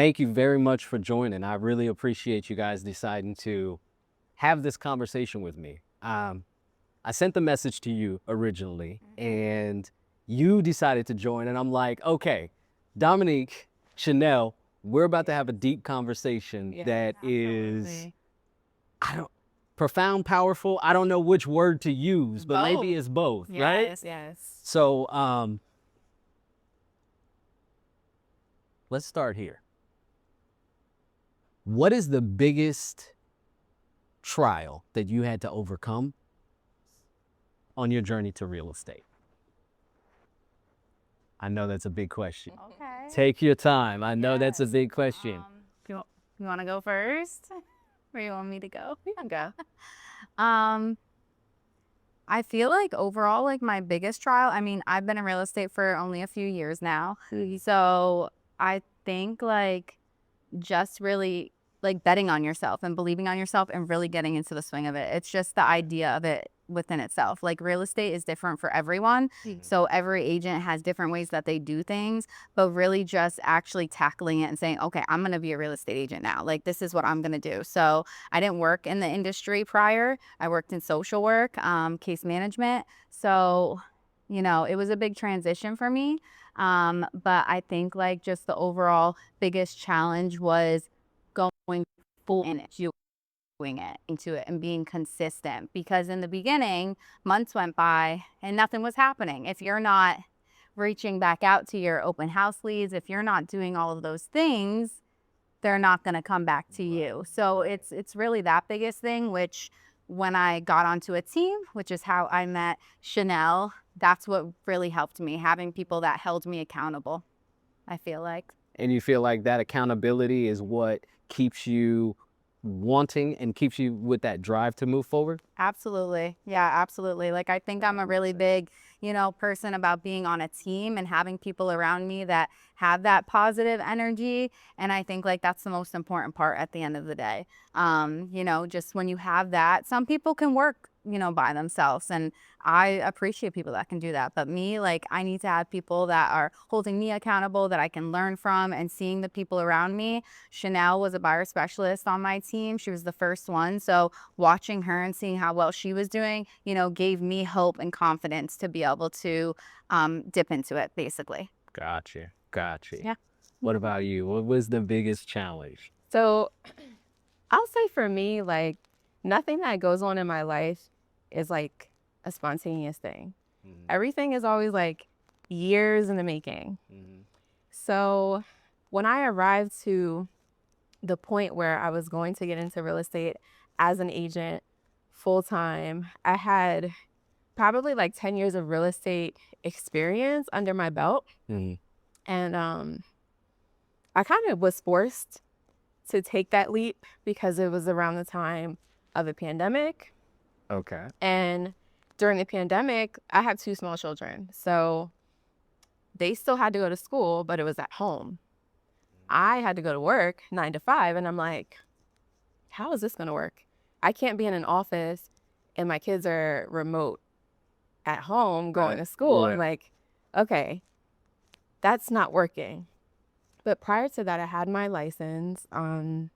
Thank you very much for joining. I really appreciate you guys deciding to have this conversation with me. I sent the message to you originally, and you decided to join, and I'm like, okay, Dominique, Chanel, we're about to have a deep conversation that is, Absolutely. I don't, profound, powerful. I don't know which word to use, but maybe Both. it's both, right? Yes, yes. So let's start here. What is the biggest trial that you had to overcome on your journey to real estate? I know that's a big question. Okay. Take your time. I know that's a Yes. big question. You, you want to go first? Or you want me to go? You can go. Um, I feel like overall, like my biggest trial, I mean, I've been in real estate for only a few years now. So I think like just really like betting on yourself and believing on yourself and really getting into the swing of it. It's just the idea of it within itself. Like real estate is different for everyone. So every agent has different ways that they do things, but really just actually tackling it and saying, okay, I'm going to be a real estate agent now. Like this is what I'm going to do. So I didn't work in the industry prior. I worked in social work, case management. So, you know, it was a big transition for me. But I think like just the overall biggest challenge was going full in it, doing it into it and being consistent, because in the beginning months went by and nothing was happening. If you're not reaching back out to your open house leads, if you're not doing all of those things, they're not going to come back to you. So it's really that biggest thing, which when I got onto a team, which is how I met Chanel, that's what really helped me, having people that held me accountable, I feel like. And you feel like that accountability is what keeps you wanting and keeps you with that drive to move forward? Absolutely. Yeah, absolutely. Like I think I'm a really big, you know, person about being on a team and having people around me that have that positive energy. And I think like that's the most important part at the end of the day. You know, just when you have that, some people can work, you know, by themselves. And I appreciate people that can do that. But me, like I need to have people that are holding me accountable that I can learn from, and seeing the people around me. Chanel was a buyer specialist on my team. She was the first one. So watching her and seeing how well she was doing, you know, gave me hope and confidence to be able to dip into it, basically. Gotcha. Gotcha. Yeah. What about you? What was the biggest challenge? So I'll say for me, like nothing that goes on in my life is like a spontaneous thing. Everything is always like years in the making. So when I arrived to the point where I was going to get into real estate as an agent full time, I had probably like 10 years of real estate experience under my belt. And I kind of was forced to take that leap because it was around the time of the pandemic. Okay. And during the pandemic, I have 2 small children. So they still had to go to school, but it was at home. I had to go to work 9 to 5. And I'm like, how is this going to work? I can't be in an office and my kids are remote at home going to school. I'm like, okay, that's not working. But prior to that, I had my license, and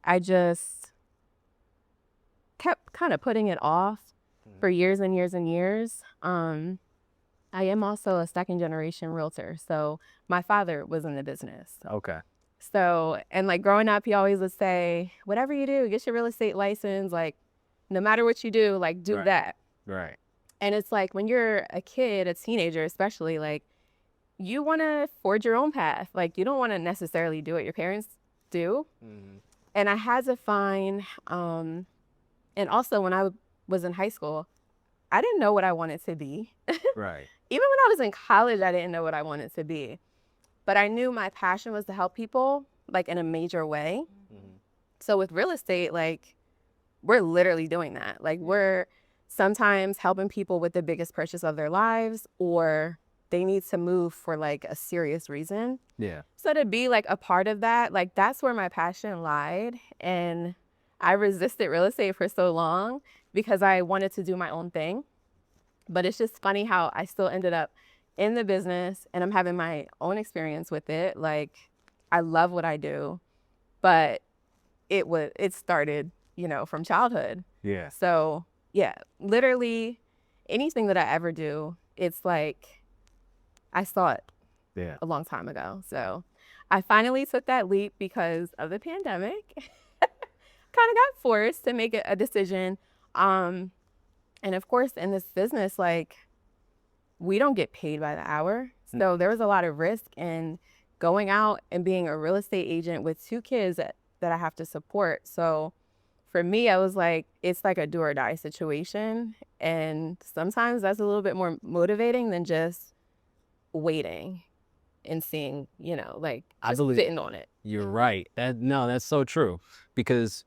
I just kept kind of putting it off for years and years and years. I am also a second generation realtor. So my father was in the business. Okay. So, and like growing up, he always would say, whatever you do, get your real estate license. Like, no matter what you do, like do that. Right. And it's like when you're a kid, a teenager especially, like you want to forge your own path. Like you don't want to necessarily do what your parents do. And I had to find, and also when I was in high school, I didn't know what I wanted to be. Right. Even when I was in college, I didn't know what I wanted to be. But I knew my passion was to help people like in a major way. So with real estate, like we're literally doing that. Like we're sometimes helping people with the biggest purchase of their lives, or they need to move for like a serious reason. Yeah. So to be like a part of that, like that's where my passion lied. And I resisted real estate for so long because I wanted to do my own thing. But it's just funny how I still ended up in the business and I'm having my own experience with it. Like, I love what I do, but it started, from childhood. Yeah. So yeah, literally anything that I ever do, it's like I saw it Yeah. a long time ago. So I finally took that leap because of the pandemic. Kind of got forced to make a decision. And of course, in this business, like, we don't get paid by the hour. So there was a lot of risk in going out and being a real estate agent with 2 kids that I have to support. So for me, I was like, it's like a do or die situation. And sometimes that's a little bit more motivating than just waiting and seeing, like, I just believe sitting on it. you're right. That's so true. Because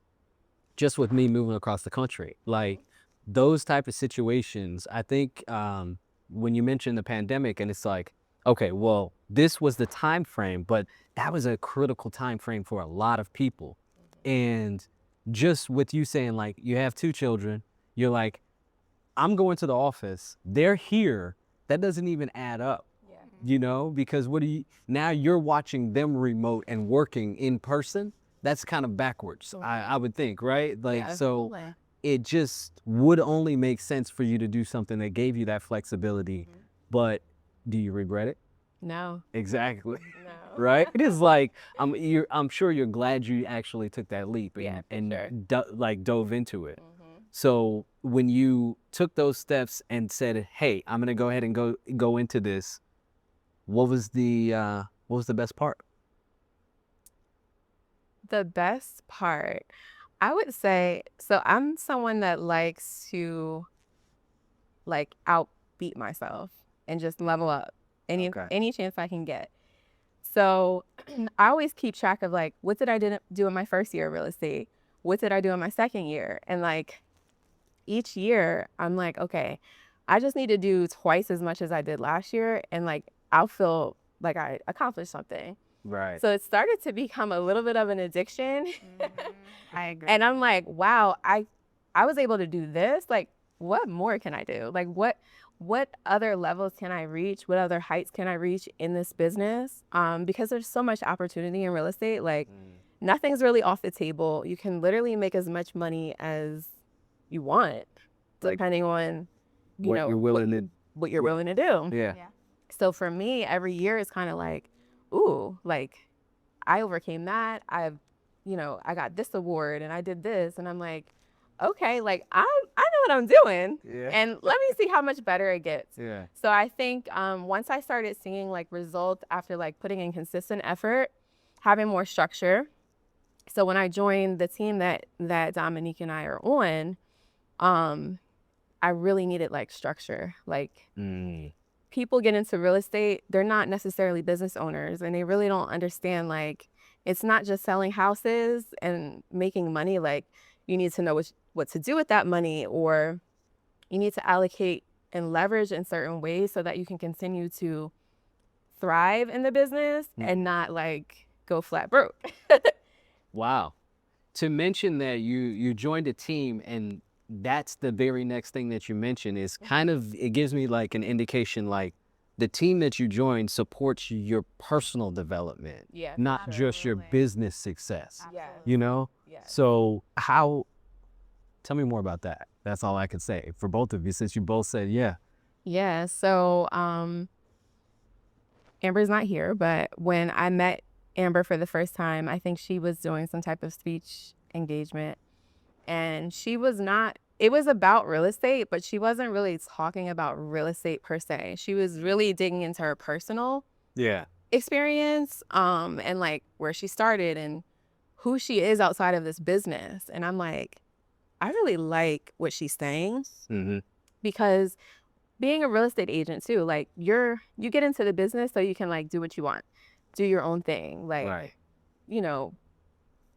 just with me moving across the country, like those type of situations, I think when you mention the pandemic and it's like, okay, well, this was the time frame, but that was a critical time frame for a lot of people. And just with you saying like you have 2 children, you're like, I'm going to the office, they're here. That doesn't even add up. Because now you're watching them remote and working in person. That's kind of backwards, I would think, right? Like, Yeah, so Absolutely. it just would only make sense for you to do something that gave you that flexibility. But do you regret it? No, Exactly. no. Right? It is like, I'm sure you're glad you actually took that leap Yeah, for and sure. dove into it. So when you took those steps and said, hey, I'm going to go ahead and go into this, what was the best part? The best part, I would say, so I'm someone that likes to like outbeat myself and just level up Okay. any chance I can get. So I always keep track of like, what did I do in my first year of real estate? What did I do in my second year? And like each year I'm like, okay, I just need to do twice as much as I did last year. And like, I'll feel like I accomplished something. Right. So it started to become a little bit of an addiction. I agree. And I'm like, wow, I was able to do this. Like, what more can I do? Like, what other levels can I reach? What other heights can I reach in this business? Because there's so much opportunity in real estate. Like, nothing's really off the table. You can literally make as much money as you want, Like, depending on what you're willing to. what you're willing to do. Yeah. Yeah. So for me, every year is kind of like, ooh, like I overcame that. I got this award and I did this. And I'm like, okay, like I know what I'm doing. Yeah. And let me see how much better it gets. Yeah. So I think once I started seeing like results after like putting in consistent effort, having more structure. So when I joined the team that Dominique and I are on, I really needed like structure. Like people get into real estate, they're not necessarily business owners and they really don't understand like it's not just selling houses and making money. Like you need to know what to do with that money, or you need to allocate and leverage in certain ways so that you can continue to thrive in the business and not like go flat broke. Wow. To mention that you joined a team and that's the very next thing that you mentioned is kind of, it gives me like an indication like the team that you joined supports your personal development, Yeah, not just your absolutely. business success, Yeah. Yeah. So tell me more about that. That's all I can say for both of you, since you both said, yeah. Yeah. So Amber's not here, but when I met Amber for the first time, I think she was doing some type of speech engagement. And it was about real estate, but she wasn't really talking about real estate per se. She was really digging into her personal experience, and like where she started and who she is outside of this business. And I'm like, I really like what she's saying because being a real estate agent too, like you get into the business so you can like do what you want, do your own thing. Like, Right.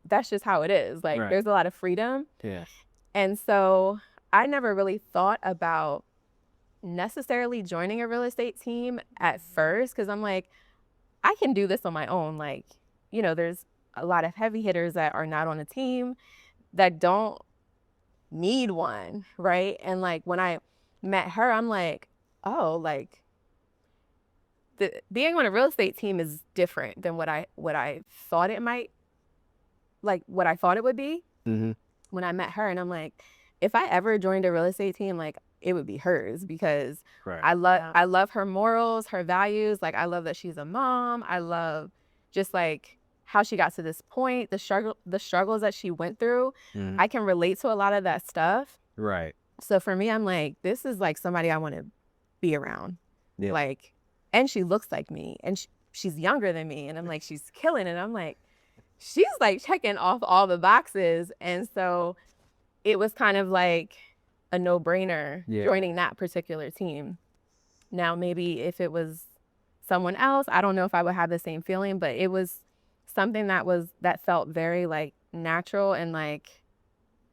That's just how it is. Like Right. there's a lot of freedom. Yeah. And so I never really thought about necessarily joining a real estate team at first because I'm like, I can do this on my own. Like, there's a lot of heavy hitters that are not on a team that don't need one, right? And like when I met her, I'm like, oh, like being on a real estate team is different than what I thought it might, like what I thought it would be when I met her. And I'm like, if I ever joined a real estate team, like it would be hers, because I love her morals, her values. Like I love that she's a mom. I love just like how she got to this point, the struggles that she went through. I can relate to a lot of that stuff. Right. So for me, I'm like, this is like somebody I want to be around. Yeah. Like, and she looks like me, and she's younger than me, and I'm like, she's killing it. I'm like, she's like checking off all the boxes. And so it was kind of like a no-brainer joining that particular team. Now, maybe if it was someone else, I don't know if I would have the same feeling, but it was something that felt very like natural and like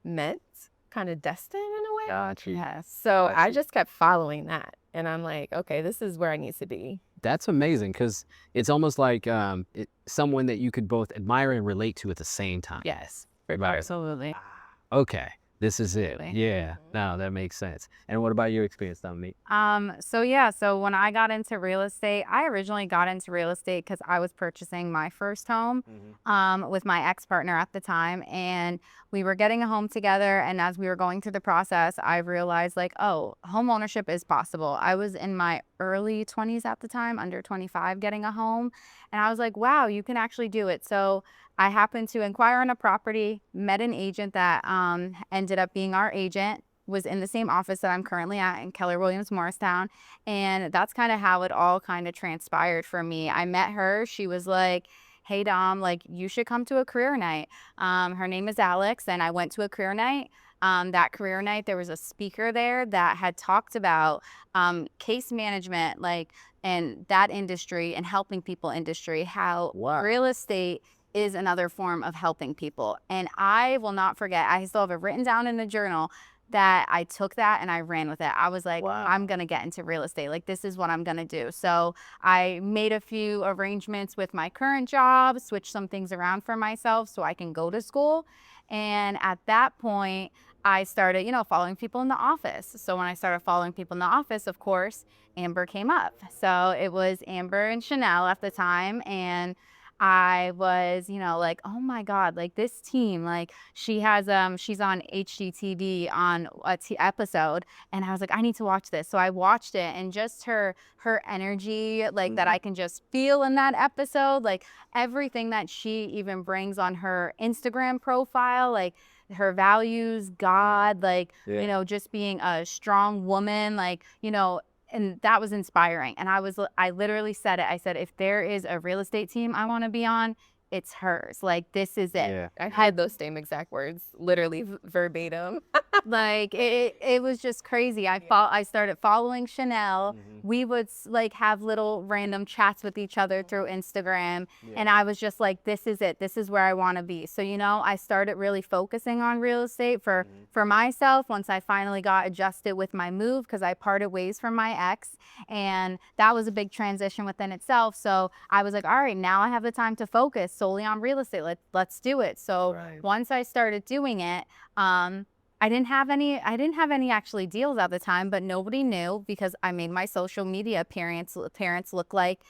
meant, kind of destined in a way. Gotcha. Yes. So I just kept following that, and I'm like, okay, this is where I need to be. That's amazing, because it's almost like someone that you could both admire and relate to at the same time. Yes. Right. Absolutely. Okay, this is it. Absolutely. Yeah, no, that makes sense. And what about your experience, Dominique? So when I got into real estate, I originally got into real estate because I was purchasing my first home with my ex-partner at the time, and we were getting a home together. And as we were going through the process, I realized like, oh, home ownership is possible. I was in my early 20s at the time, under 25, getting a home, and I was like, wow, you can actually do it. So I happened to inquire on a property, met an agent that ended up being our agent, was in the same office that I'm currently at in Keller Williams, Morristown. And that's kind of how it all kind of transpired for me. I met her. She was like, hey, Dom, like you should come to a career night. Her name is Alex. And I went to a career night. That career night, there was a speaker there that had talked about case management, like, and that industry and helping people industry, how real estate is another form of helping people. And I will not forget, I still have it written down in the journal, that I took that and I ran with it. I was like, I'm going to get into real estate. Like, this is what I'm going to do. So I made a few arrangements with my current job, switched some things around for myself so I can go to school. And at that point, I started, following people in the office. So when I started following people in the office, of course, Amber came up. So it was Amber and Chanel at the time. And I was, like, oh my God, like this team, like she's on HGTV on a episode. And I was like, I need to watch this. So I watched it, and just her energy, like that I can just feel in that episode, like everything that she even brings on her Instagram profile, like her values, God, like, just being a strong woman, like, and that was inspiring. And I literally said it. I said, if there is a real estate team I want to be on, it's hers. Like, this is it. Yeah. I had those same exact words, literally verbatim. Like, it was just crazy. I started following Chanel. We would like have little random chats with each other through Instagram. And I was just like, this is it. This is where I want to be. So, I started really focusing on real estate for myself once I finally got adjusted with my move, because I parted ways from my ex. And that was a big transition within itself. So I was like, all right, now I have the time to focus solely on real estate. Let's do it. So once I started doing it, I didn't have any actually deals at the time, but nobody knew, because I made my social media appearance look like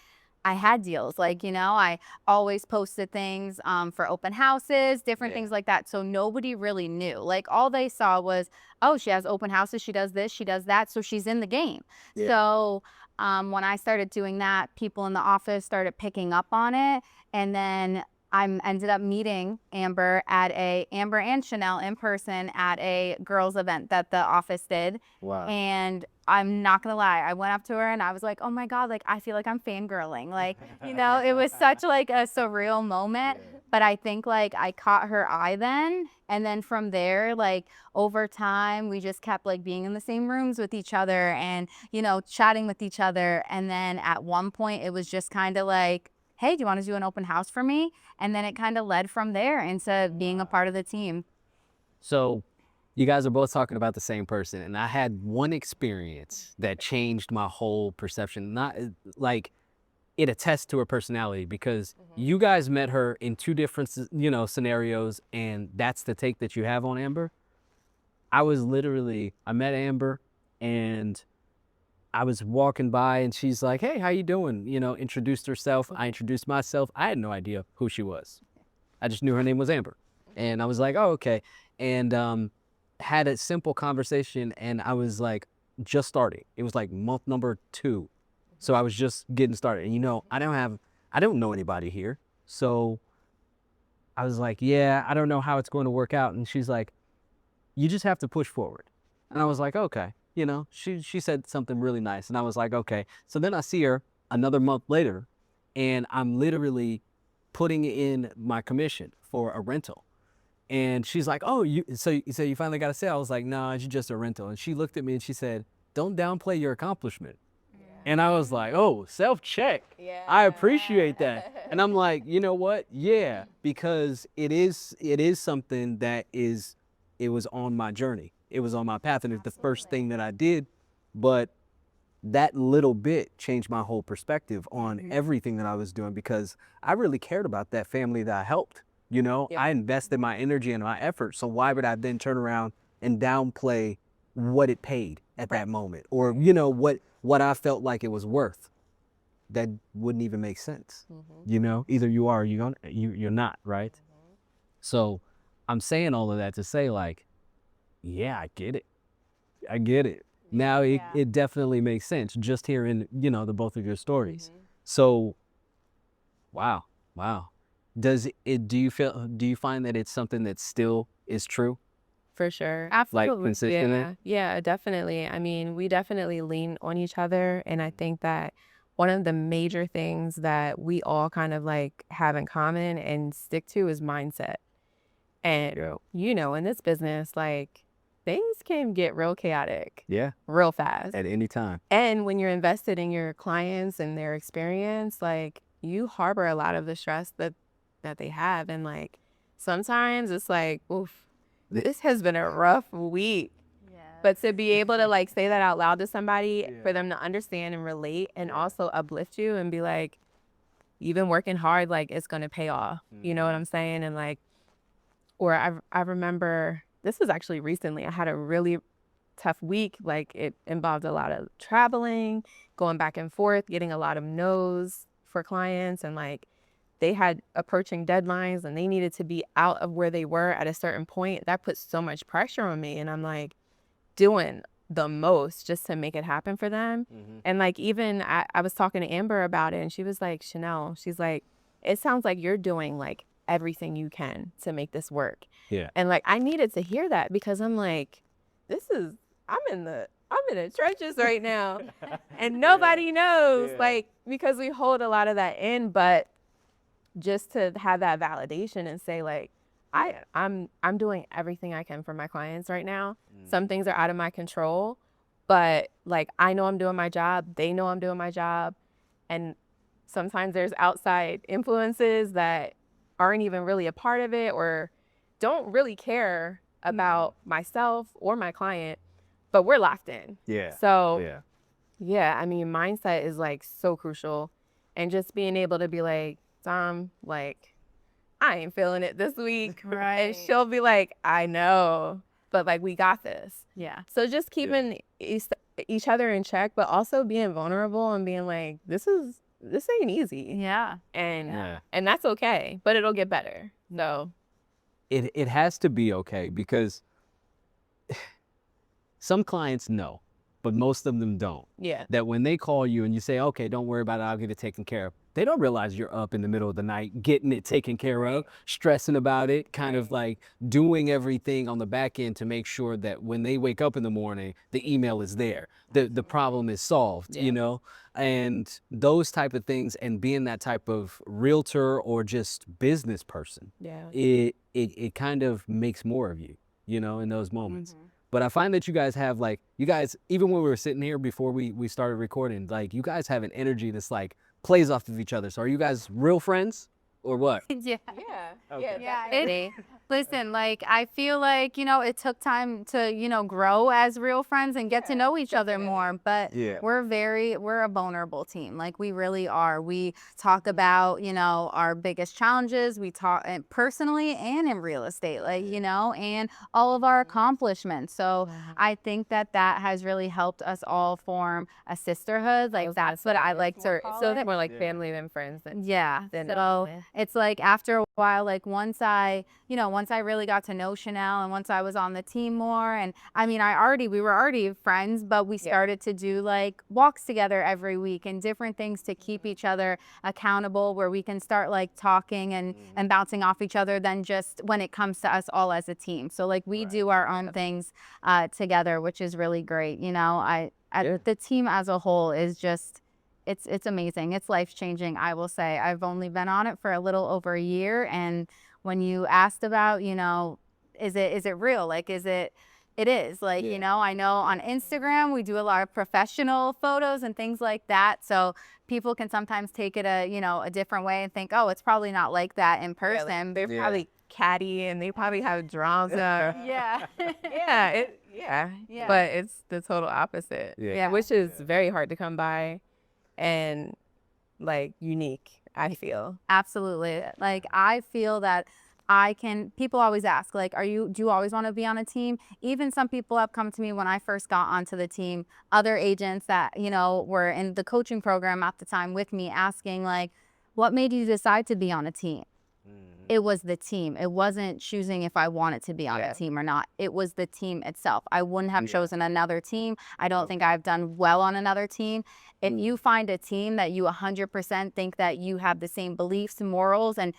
I had deals. Like, I always posted things for open houses, different things like that. So nobody really knew. Like, all they saw was, oh, she has open houses, she does this, she does that, so she's in the game. So when I started doing that, people in the office started picking up on it. And then I ended up meeting Amber and Chanel in person at a girls event that the office did. Wow. And I'm not gonna lie, I went up to her and I was like, oh my God, like I feel like I'm fangirling. Like, it was such like a surreal moment. But I think like I caught her eye then. And then from there, like over time, we just kept like being in the same rooms with each other and, chatting with each other. And then at one point it was just kind of like, hey, do you want to do an open house for me? And then it kind of led from there into being a part of the team. So you guys are both talking about the same person. And I had one experience that changed my whole perception. Not like it attests to her personality, because you guys met her in two different, scenarios. And that's the take that you have on Amber. I met Amber, and I was walking by and she's like, hey, how you doing? You know, introduced herself. I introduced myself. I had no idea who she was. I just knew her name was Amber. And I was like, oh, okay. And had a simple conversation, and I was like, just starting. It was like month number 2. So I was just getting started. And, you know, I don't know anybody here. So I was like, yeah, I don't know how it's going to work out. And she's like, you just have to push forward. And I was like, okay. You know, she said something really nice. And I was like, okay. So then I see her another month later, and I'm literally putting in my commission for a rental. And she's like, oh, so you finally got a sale? I was like, no, it's just a rental. And she looked at me and she said, don't downplay your accomplishment. And I was like, oh, self-check. Yeah. I appreciate that. And I'm like, you know what? Yeah, because it is something that it was on my journey. It was on my path, and it's the first thing that I did. But that little bit changed my whole perspective on everything that I was doing, because I really cared about that family that I helped. You know, Yep. I invested my energy and my effort. So why would I then turn around and downplay what it paid at that moment, or, you know, what I felt like it was worth? That wouldn't even make sense. You know, either you are or you're not, right? So I'm saying all of that to say, like, yeah, I get it. I get it. Now it definitely makes sense just hearing, you know, the both of your stories. So, wow. Do you find that it's something that still is true? For sure. Like Absolutely. consistent? Yeah, definitely. I mean, we definitely lean on each other. And I think that one of the major things that we all kind of like have in common and stick to is mindset. And, you know, in this business, like things can get real chaotic Yeah, real fast. at any time. And when you're invested in your clients and their experience, like you harbor a lot of the stress that they have. And like sometimes it's like, oof, this has been a rough week. But to be able to like say that out loud to somebody, for them to understand and relate and also uplift you and be like, you've been working hard, like it's gonna pay off. You know what I'm saying? And like, or I remember this was actually recently. I had a really tough week. Like it involved a lot of traveling, going back and forth, getting a lot of no's for clients, and like they had approaching deadlines and they needed to be out of where they were at a certain point. That put so much pressure on me, and I'm like doing the most just to make it happen for them. And like even I was talking to Amber about it, and she was like, Chanel, she's like, it sounds like you're doing like everything you can to make this work. Yeah. And like I needed to hear that, because I'm like, I'm in the trenches right now. And nobody knows, like, because we hold a lot of that in. But just to have that validation and say like, I'm doing everything I can for my clients right now. Some things are out of my control, but like I know I'm doing my job. They know I'm doing my job. And sometimes there's outside influences that aren't even really a part of it or don't really care about myself or my client, but we're locked in. Yeah. So yeah, I mean, mindset is like so crucial. And just being able to be like, Dom, like, I ain't feeling it this week. Right. And she'll be like, I know, but like, we got this. Yeah. So just keeping each other in check, but also being vulnerable and being like, this ain't easy. Yeah. And that's okay, but it'll get better. So It has to be okay, because some clients know, but most of them don't. yeah. That when they call you and you say, okay, don't worry about it, I'll get it taken care of, they don't realize you're up in the middle of the night getting it taken care of, stressing about it, kind of like doing everything on the back end to make sure that when they wake up in the morning, the email is there, the problem is solved, you know? And those type of things, and being that type of realtor or just business person, Yeah. it kind of makes more of you, you know, in those moments. But I find that you guys have like, even when we were sitting here before we started recording, like you guys have an energy that's like plays off of each other. So are you guys real friends or what? Yeah. Yeah. Okay. Yeah. It, Listen, like, I feel like, it took time to, grow as real friends and get to know each other more. But Yeah. we're a vulnerable team. Like, we really are. We talk about, our biggest challenges. We talk personally and in real estate, like, and all of our accomplishments. So I think that has really helped us all form a sisterhood. Like, that's what I like to call So it. it's more like family than friends. Yeah. Than So it's like after a while, like once I really got to know Chanel and once I was on the team more, and I mean, we were already friends, but we started to do like walks together every week and different things to keep each other accountable, where we can start like talking and bouncing off each other than just when it comes to us all as a team. So like we do our own things together, which is really great. The team as a whole is just, it's amazing. It's life-changing, I will say. I've only been on it for a little over a year, and when you asked about, is it real? Like, it is. Like, I know on Instagram we do a lot of professional photos and things like that. So people can sometimes take it a different way and think, oh, it's probably not like that in person. They're probably catty and they probably have drama. Yeah. But it's the total opposite. Yeah. Which is very hard to come by and like unique, I feel. Absolutely. Like, I feel that people always ask, like, do you always want to be on a team? Even some people have come to me when I first got onto the team, other agents that, were in the coaching program at the time with me, asking like, what made you decide to be on a team? It was the team. It wasn't choosing if I wanted to be on a team or not. It was the team itself. I wouldn't have chosen another team. I don't think I've done well on another team. If you find a team that you 100% think that you have the same beliefs, morals, and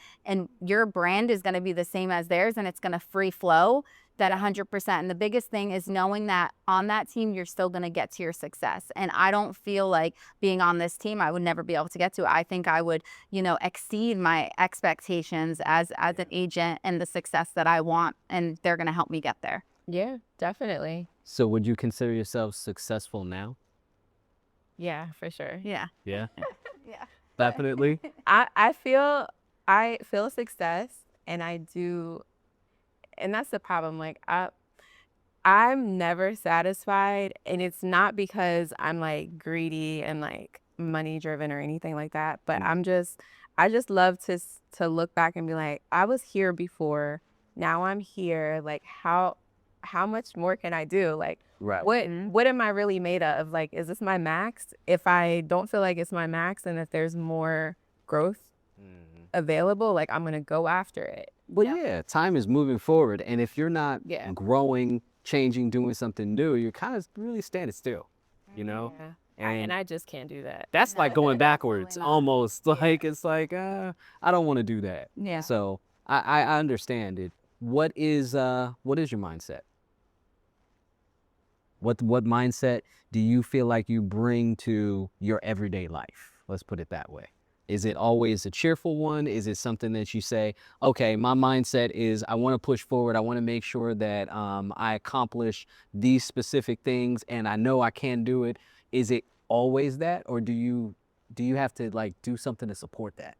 your brand is going to be the same as theirs, and it's going to free flow, that 100%. And the biggest thing is knowing that on that team, you're still going to get to your success. And I don't feel like being on this team, I would never be able to get to it. I think I would, exceed my expectations as an agent and the success that I want. And they're going to help me get there. Yeah, definitely. So would you consider yourself successful now? Yeah, for sure. Yeah. Yeah. Yeah. Definitely. I feel success, and I do, and that's the problem. Like I'm never satisfied, and it's not because I'm like greedy and like money driven or anything like that, but I just love to look back and be like, I was here before, now I'm here. Like how much more can I do? Like what am I really made of? Like, is this my max? If I don't feel like it's my max and if there's more growth available, like I'm gonna go after it. Well, yeah, time is moving forward, and if you're not growing, changing, doing something new, you're kind of really standing still, And I just can't do that. That's like going backwards almost. Like, it's like, I don't want to do that. Yeah. So I understand it. What is your mindset? What mindset do you feel like you bring to your everyday life? Let's put it that way. Is it always a cheerful one? Is it something that you say, okay, my mindset is I want to push forward. I want to make sure that I accomplish these specific things and I know I can do it. Is it always that, or do you have to like do something to support that?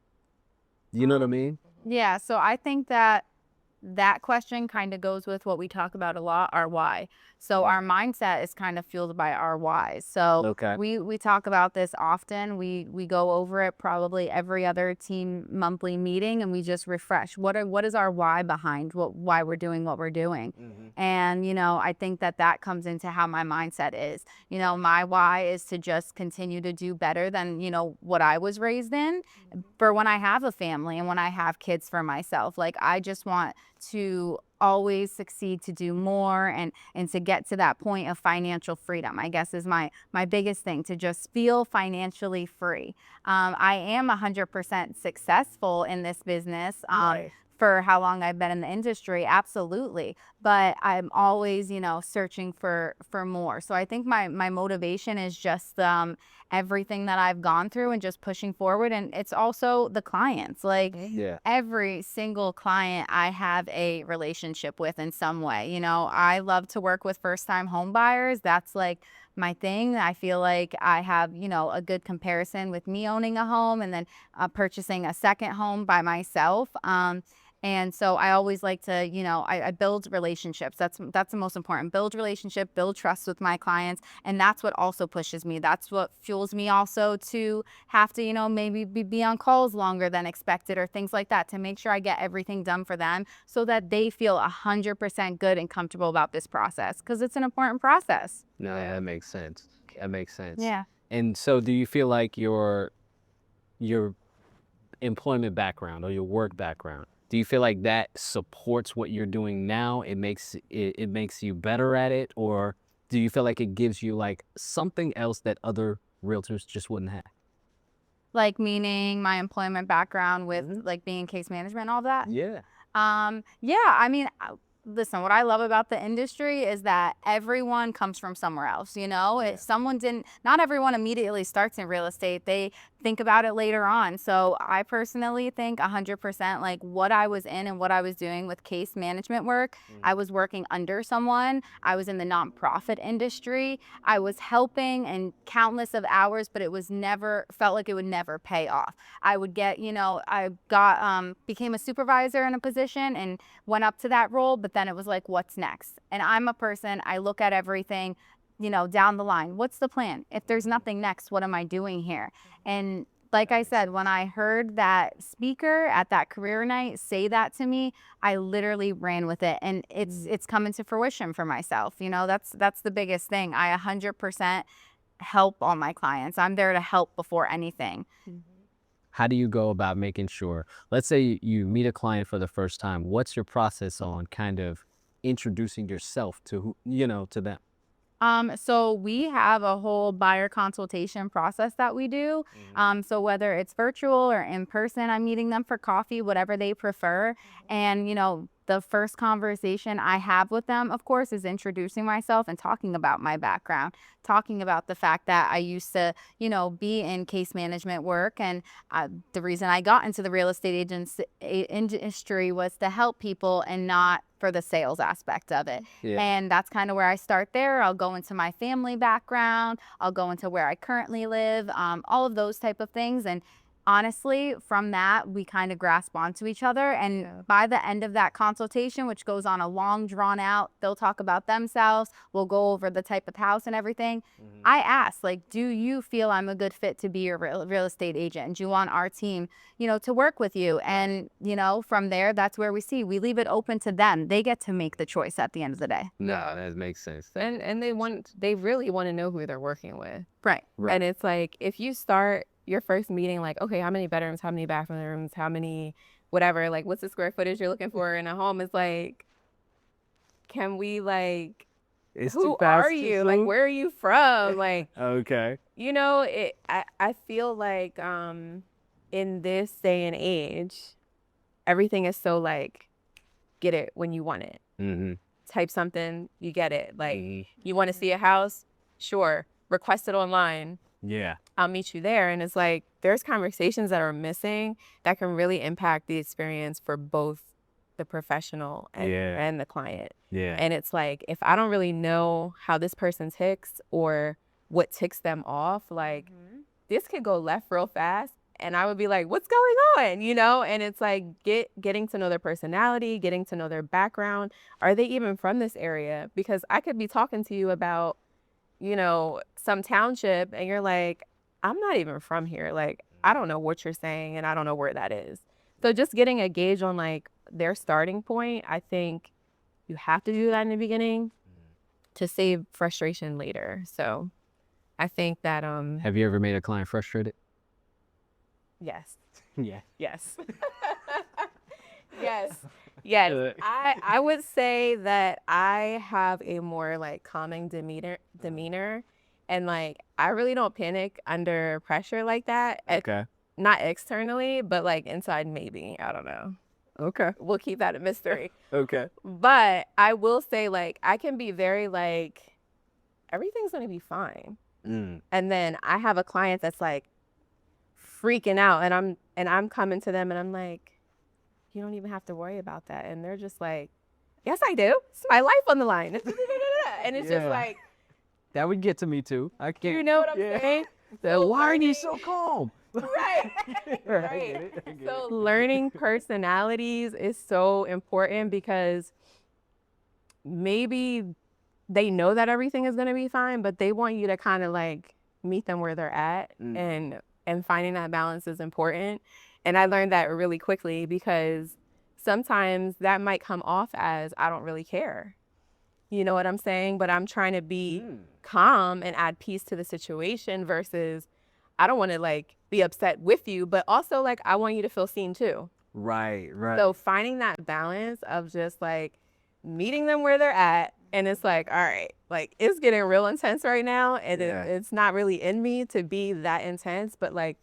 You know what I mean? Yeah. So I think that question kind of goes with what we talk about a lot, our why. So our mindset is kind of fueled by our whys. So we talk about this often. We go over it probably every other team monthly meeting, and we just refresh what is our why behind why we're doing what we're doing. And I think that comes into how my mindset is. My why is to just continue to do better than what I was raised in, for when I have a family and when I have kids for myself. Like, I just want to always succeed, to do more, and to get to that point of financial freedom, I guess, is my biggest thing, to just feel financially free. I am 100% successful in this business. For how long I've been in the industry, absolutely. But I'm always, searching for more. So I think my motivation is just everything that I've gone through and just pushing forward. And it's also the clients. Like, every single client I have a relationship with in some way. I love to work with first-time home buyers. That's like my thing. I feel like I have, a good comparison with me owning a home and then purchasing a second home by myself. And so I always like to, I build relationships. That's the most important. Build relationship, build trust with my clients. And that's what also pushes me. That's what fuels me also to have to, maybe be on calls longer than expected or things like that, to make sure I get everything done for them so that they feel 100% good and comfortable about this process, because it's an important process. No, yeah, that makes sense. That makes sense. Yeah. And so do you feel like your employment background or your work background, do you feel like that supports what you're doing now? It makes you better at it, or do you feel like it gives you like something else that other realtors just wouldn't have? Like, meaning my employment background with like being in case management and all that. Yeah. Yeah, I mean, listen, what I love about the industry is that everyone comes from somewhere else, If someone not everyone immediately starts in real estate. They think about it later on. So I personally think 100% like what I was in and what I was doing with case management work, I was working under someone. I was in the nonprofit industry. I was helping and countless of hours, but it was never felt like it would never pay off. I would get, became a supervisor in a position and went up to that role, but then it was like, what's next? And I'm a person, I look at everything, down the line. What's the plan? If there's nothing next, what am I doing here? And like I said, when I heard that speaker at that career night say that to me, I literally ran with it, and it's coming to fruition for myself. That's the biggest thing. I 100% help all my clients. I'm there to help before anything. How do you go about making sure, let's say you meet a client for the first time, what's your process on kind of introducing yourself to to them? So we have a whole buyer consultation process that we do. So whether it's virtual or in person, I'm meeting them for coffee, whatever they prefer. And, the first conversation I have with them, of course, is introducing myself and talking about my background, talking about the fact that I used to, be in case management work. And the reason I got into the real estate industry was to help people and not for the sales aspect of it. Yeah. And that's kind of where I start there. I'll go into my family background. I'll go into where I currently live, all of those type of things. And honestly, from that, we kind of grasp onto each other. And by the end of that consultation, which goes on a long drawn out, they'll talk about themselves. We'll go over the type of house and everything. I ask, like, do you feel I'm a good fit to be your real estate agent? Do you want our team, to work with you? And, from there, that's where we leave it open to them. They get to make the choice at the end of the day. No, that makes sense. And they really want to know who they're working with. Right. And it's like, if you start your first meeting like, okay, how many bedrooms, how many bathrooms, how many whatever, like what's the square footage you're looking for in a home, is like, can we like, who are you? Like, where are you from? Like, okay. I feel like in this day and age, everything is so like, get it when you want it. Type something, you get it. Like, you want to see a house? Sure. Request it online. Yeah. I'll meet you there. And it's like, there's conversations that are missing that can really impact the experience for both the professional and the client. Yeah. And it's like, if I don't really know how this person ticks or what ticks them off, like this could go left real fast. And I would be like, what's going on? And it's like, getting to know their personality, getting to know their background. Are they even from this area? Because I could be talking to you about, some township, and you're like, I'm not even from here. Like, I don't know what you're saying, and I don't know where that is. So just getting a gauge on like their starting point, I think you have to do that in the beginning to save frustration later. So I think that have you ever made a client frustrated? Yes. Yeah. Yes. Yes. I would say that I have a more like calming demeanor, and like I really don't panic under pressure like that. Okay. Not externally, but like inside maybe. I don't know. Okay. We'll keep that a mystery. Okay. But I will say, like, I can be very like, everything's gonna be fine. And then I have a client that's like freaking out, and I'm coming to them and I'm like, you don't even have to worry about that. And they're just like, yes, I do. It's my life on the line. And it's just like, that would get to me too. I can't. you know what I'm saying? Why are you so calm? Right. I get it. I get So it. learning personalities is so important because maybe they know that everything is going to be fine, but they want you to kind of like meet them where they're at, and finding that balance is important. And I learned that really quickly because sometimes that might come off as I don't really care. You know what I'm saying? But I'm trying to be calm and add peace to the situation versus I don't want to like be upset with you, but also like I want you to feel seen too. Right, right. So finding that balance of just like meeting them where they're at, and it's like, all right, like it's getting real intense right now, and it's not really in me to be that intense, but like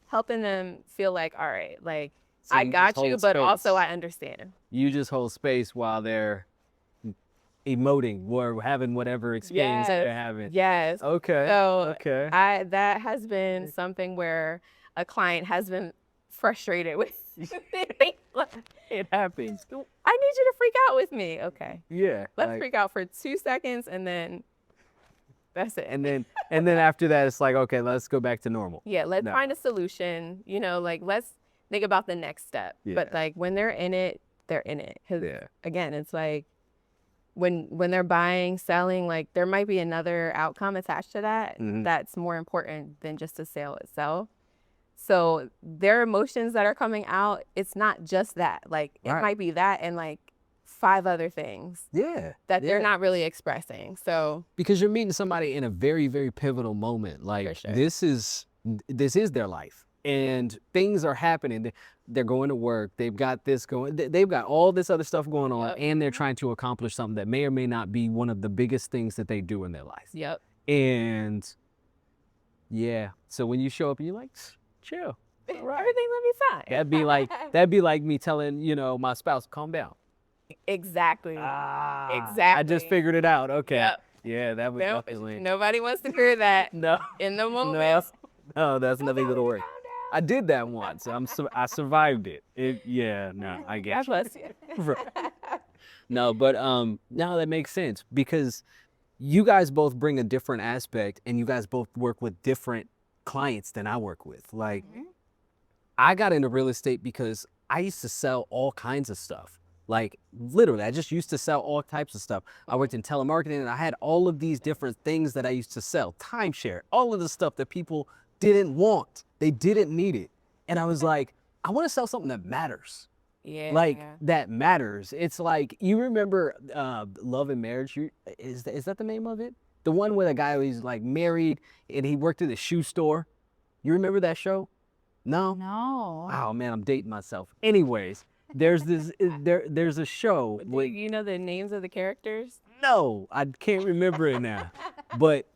helping them feel like, all right, like So I you just got you, hold but also space. I understand. You just hold space while they're emoting or having whatever experience they're having. Yes. Okay. So Okay. that has been something where a client has been frustrated with me. It happens. I need you to freak out with me. Okay. Yeah. Let's freak out for 2 seconds and then that's it. And then after that, it's like, okay, let's go back to normal. Yeah, let's No. find a solution. You know, like let's think about the next step. But Yeah. like when they're in it, they're in it. 'Cause Yeah. again, it's like when they're buying, selling, like there might be another outcome attached to that that's more important than just the sale itself. So their emotions that are coming out, it's not just that. Like it might be that and like 5 other things Yeah. that they're not really expressing. So Because you're meeting somebody in a very, very pivotal moment. Like sure. this is their life, and things are happening. They're going to work. They've got this going. They've got all this other stuff going on, and they're trying to accomplish something that may or may not be one of the biggest things that they do in their life. Yep. And yeah, so when you show up, and you're like, chill. Everything's gonna be fine. That'd be like me telling my spouse, calm down. Exactly. Exactly. I just figured it out. Okay. Yep. Yeah, that was definitely. Nobody wants to hear that. No. In the moment. No, that's nothing gonna work. I did that once. I survived it. No, I guess. God bless you. No, but no, that makes sense because you guys both bring a different aspect, and you guys both work with different clients than I work with. Like, I got into real estate because I used to sell all kinds of stuff. Like literally, I just used to sell all types of stuff. I worked in telemarketing, and I had all of these different things that I used to sell. Timeshare, all of the stuff that people didn't want. They didn't need it. And I was like, I want to sell something that matters. Yeah. Like that matters. It's like, you remember Love and Marriage? Is that the name of it? The one where the guy was like married and he worked at a shoe store. You remember that show? No? No. Oh man, I'm dating myself. Anyways, there's there's a show. Do you know the names of the characters? No, I can't remember it now. But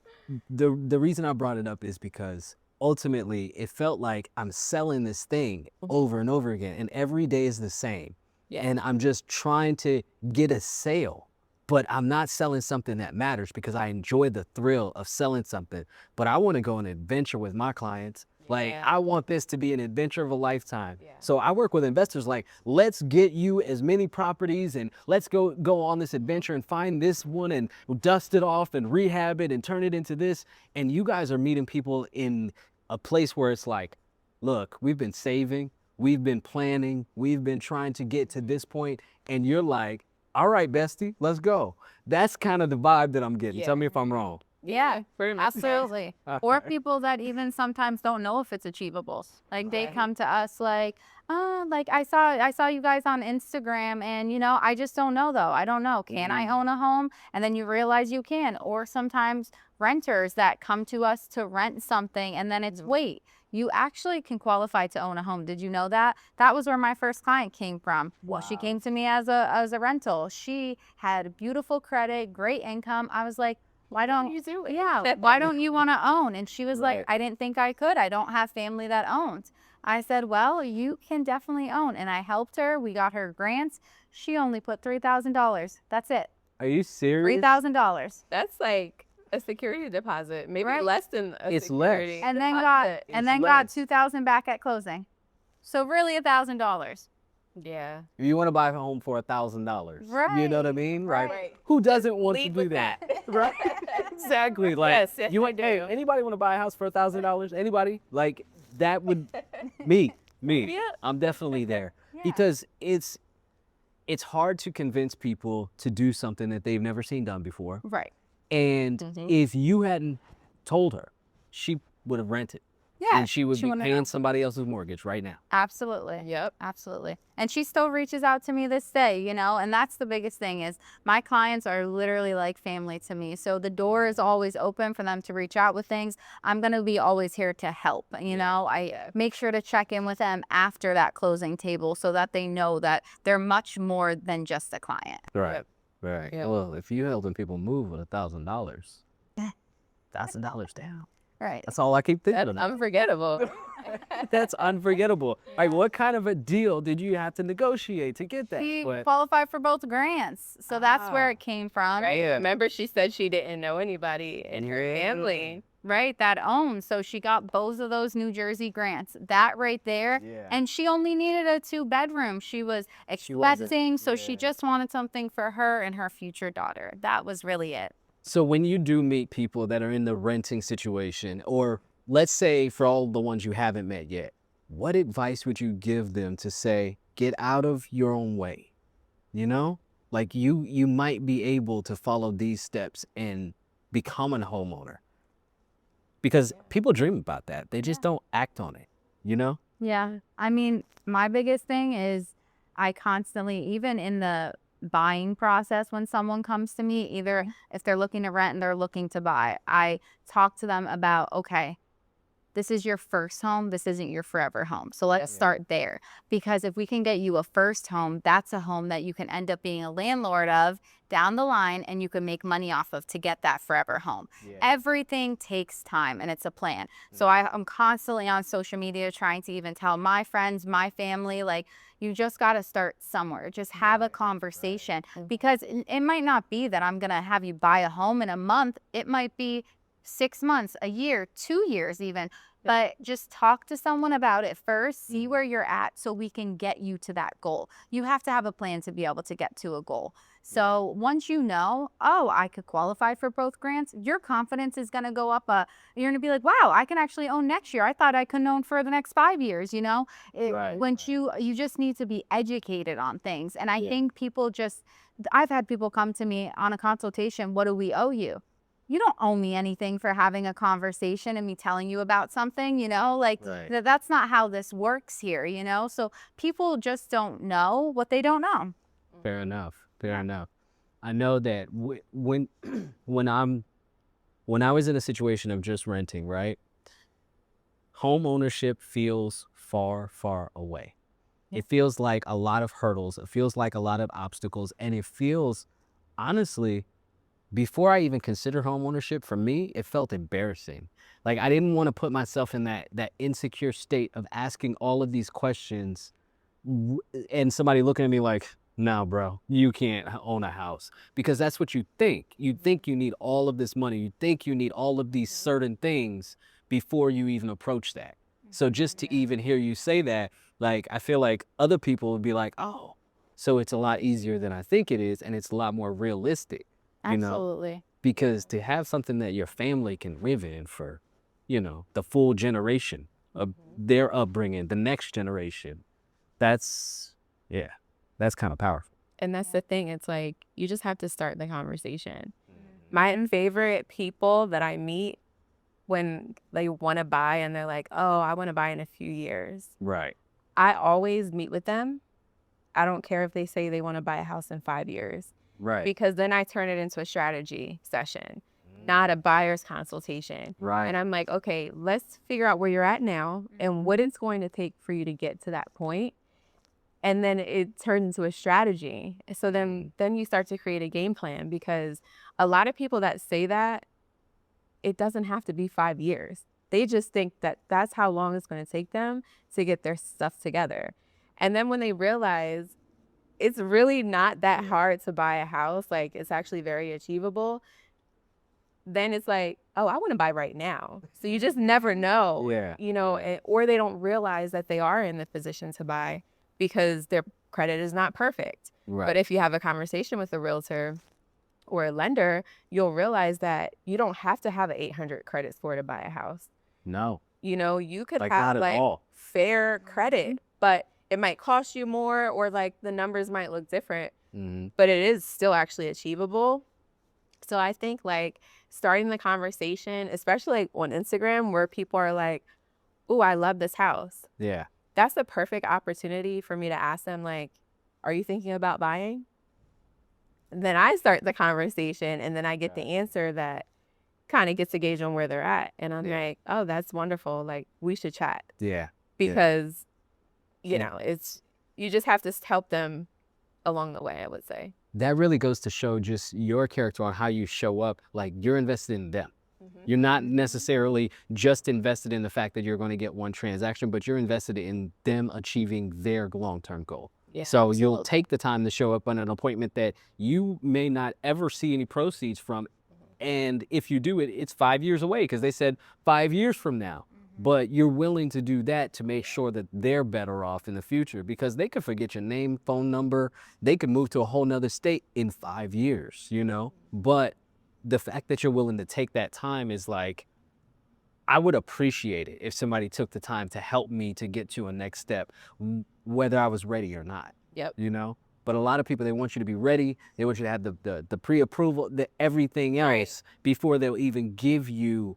the reason I brought it up is because ultimately it felt like I'm selling this thing over and over again, and every day is the same. Yeah. And I'm just trying to get a sale, but I'm not selling something that matters because I enjoy the thrill of selling something. But I want to go on an adventure with my clients. Like, I want this to be an adventure of a lifetime. Yeah. So I work with investors like, let's get you as many properties and let's go on this adventure and find this one and dust it off and rehab it and turn it into this. And you guys are meeting people in a place where it's like, look, we've been saving, we've been planning, we've been trying to get to this point. And you're like, all right, bestie, let's go. That's kind of the vibe that I'm getting. Yeah. Tell me if I'm wrong. Yeah, Pretty much. absolutely. Or people that even sometimes don't know if it's achievable. Like they come to us like, like I saw you guys on Instagram, and I just don't know though. I don't know. Can I own a home? And then you realize you can. Or sometimes renters that come to us to rent something, and then it's wait, you actually can qualify to own a home. Did you know that? That was where my first client came from. Well, she came to me as a rental. She had beautiful credit, great income. I was like, why don't you do it? Yeah, why don't you want to own? And she was Right. like, I didn't think I could. I don't have family that owns. I said, well, you can definitely own. And I helped her. We got her grants. She only put $3,000. That's it. Are you serious? $3,000. That's like a security deposit, maybe Right. less than a It's less. security And then deposit. got $2,000 back at closing. So really $1,000. Yeah. You want to buy a home for $1,000. You know what I mean? Like, Right. who doesn't want Lead to do with that? that. Right? Exactly. Like, Yes. you want, hey, anybody want to buy a house for $1,000? Anybody? Like, that would me. Yeah. I'm definitely there Yeah. because it's hard to convince people to do something that they've never seen done before. Right. And if you hadn't told her, she would have rented. Yeah. And she would be wouldn't paying somebody else's mortgage right now. Absolutely. Yep. Absolutely. And she still reaches out to me this day, you know, and that's the biggest thing is my clients are literally like family to me. So the door is always open for them to reach out with things. I'm going to be always here to help. You know, I make sure to check in with them after that closing table so that they know that they're much more than just a client. Right. Yep. Right. Yep. Well, if you helping people move with $1,000, $1,000 down. Right. That's all I keep thinking That's about. unforgettable. That's unforgettable. All right, what kind of a deal did you have to negotiate to get that? She But- qualified for both grants. So that's where it came from. Right. Remember, she said she didn't know anybody in her family. Right, that owns. So she got both of those New Jersey grants. That right there. Yeah. And she only needed a 2-bedroom. She was She wasn't- expecting, so she yeah. just wanted something for her and her future daughter. That was really it. So when you do meet people that are in the renting situation, or let's say for all the ones you haven't met yet, what advice would you give them to say, get out of your own way? You know, like you might be able to follow these steps and become a homeowner. Because people dream about that. They just don't act on it, you know? Yeah. I mean, my biggest thing is I constantly, even in the buying process, when someone comes to me, either if they're looking to rent and they're looking to buy, I talk to them about, okay, this is your first home. This isn't your forever home. So let's start there. Because if we can get you a first home, that's a home that you can end up being a landlord of down the line and you can make money off of to get that forever home. Everything takes time and it's a plan. So I'm constantly on social media trying to even tell my friends, my family, like, you just got to start somewhere. Just have a conversation because it might not be that I'm going to have you buy a home in a month. It might be 6 months, a year, 2 years even, but just talk to someone about it first, see where you're at so we can get you to that goal. You have to have a plan to be able to get to a goal. So once you know, oh, I could qualify for both grants, your confidence is going to go up. You're going to be like, wow, I can actually own next year. I thought I couldn't own for the next 5 years, you know? Once you just need to be educated on things. And I think people I've had people come to me on a consultation, what do we owe you? You don't owe me anything for having a conversation and me telling you about something, you know, like that's not how this works here, you know? So people just don't know what they don't know. Fair enough. Fair enough. I know that when I was in a situation of just renting, right? Home ownership feels far, far away. It feels like a lot of hurdles. It feels like a lot of obstacles. And it feels, honestly, before I even considered home ownership, for me, it felt embarrassing. Like I didn't want to put myself in that insecure state of asking all of these questions and somebody looking at me like, no, bro, you can't own a house. Because that's what you think. You think you need all of this money. You think you need all of these certain things before you even approach that. So just to even hear you say that, like, I feel like other people would be like, oh, so it's a lot easier than I think it is. And it's a lot more realistic. You know, Absolutely. because to have something that your family can live in for, you know, the full generation of their upbringing, the next generation, that's kind of powerful. And that's the thing. It's like, you just have to start the conversation. My favorite people that I meet when they want to buy and they're like, oh, I want to buy in a few years. Right. I always meet with them. I don't care if they say they want to buy a house in 5 years. Right. Because then I turn it into a strategy session, not a buyer's consultation. Right. And I'm like, okay, let's figure out where you're at now and what it's going to take for you to get to that point. And then it turns into a strategy. So then you start to create a game plan, because a lot of people that say that, it doesn't have to be 5 years. They just think that that's how long it's going to take them to get their stuff together. And then when they realize it's really not that hard to buy a house, like it's actually very achievable, then it's like, oh, I want to buy right now. So you just never know, you know, or they don't realize that they are in the position to buy because their credit is not perfect. Right. But if you have a conversation with a realtor or a lender, you'll realize that you don't have to have an 800 credit score to buy a house. No. You know, you could Like, have not at like all. fair credit, but it might cost you more, or like the numbers might look different, but it is still actually achievable. So I think like starting the conversation, especially like on Instagram where people are like, "Ooh, I love this house." Yeah. That's the perfect opportunity for me to ask them like, "Are you thinking about buying?" And then I start the conversation, and then I get the answer that kind of gets a gauge on where they're at. And I'm like, "Oh, that's wonderful. Like, we should chat." Yeah. Because, you Yeah. know, you just have to help them along the way, I would say. That really goes to show just your character on how you show up. Like, you're invested in them. You're not necessarily just invested in the fact that you're going to get one transaction, but you're invested in them achieving their long-term goal. Yeah, So you'll absolutely. take the time to show up on an appointment that you may not ever see any proceeds from. And if you do it, it's 5 years away because they said 5 years from now. But you're willing to do that to make sure that they're better off in the future, because they could forget your name, phone number. They could move to a whole nother state in 5 years, you know? But the fact that you're willing to take that time is like, I would appreciate it if somebody took the time to help me to get to a next step, whether I was ready or not. Yep. You know? But a lot of people, they want you to be ready. They want you to have the pre-approval, the everything else before they'll even give you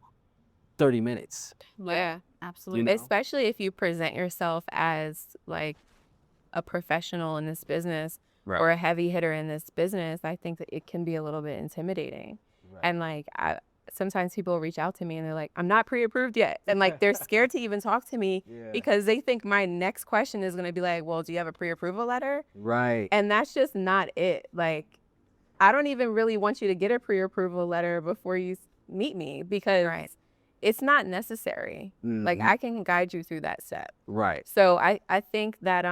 30 minutes. Yeah, Absolutely. You know? especially if you present yourself as like a professional in this business Right. or a heavy hitter in this business. I think that it can be a little bit intimidating. Right. And like sometimes people reach out to me and they're like, "I'm not pre-approved yet," and like they're scared to even talk to me because they think my next question is going to be like, "Well, do you have a pre-approval letter?" Right. And that's just not it. Like, I don't even really want you to get a pre-approval letter before you meet me, because it's not necessary. Like, I can guide you through that step. Right. So I think that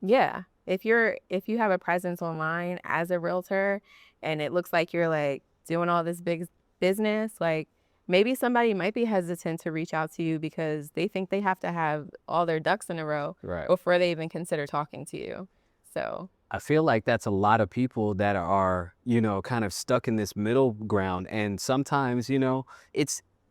yeah, if you have a presence online as a realtor and it looks like you're like doing all this big business, like maybe somebody might be hesitant to reach out to you because they think they have to have all their ducks in a row Right. before they even consider talking to you. So I feel like that's a lot of people that are, you know, kind of stuck in this middle ground. And sometimes, you know,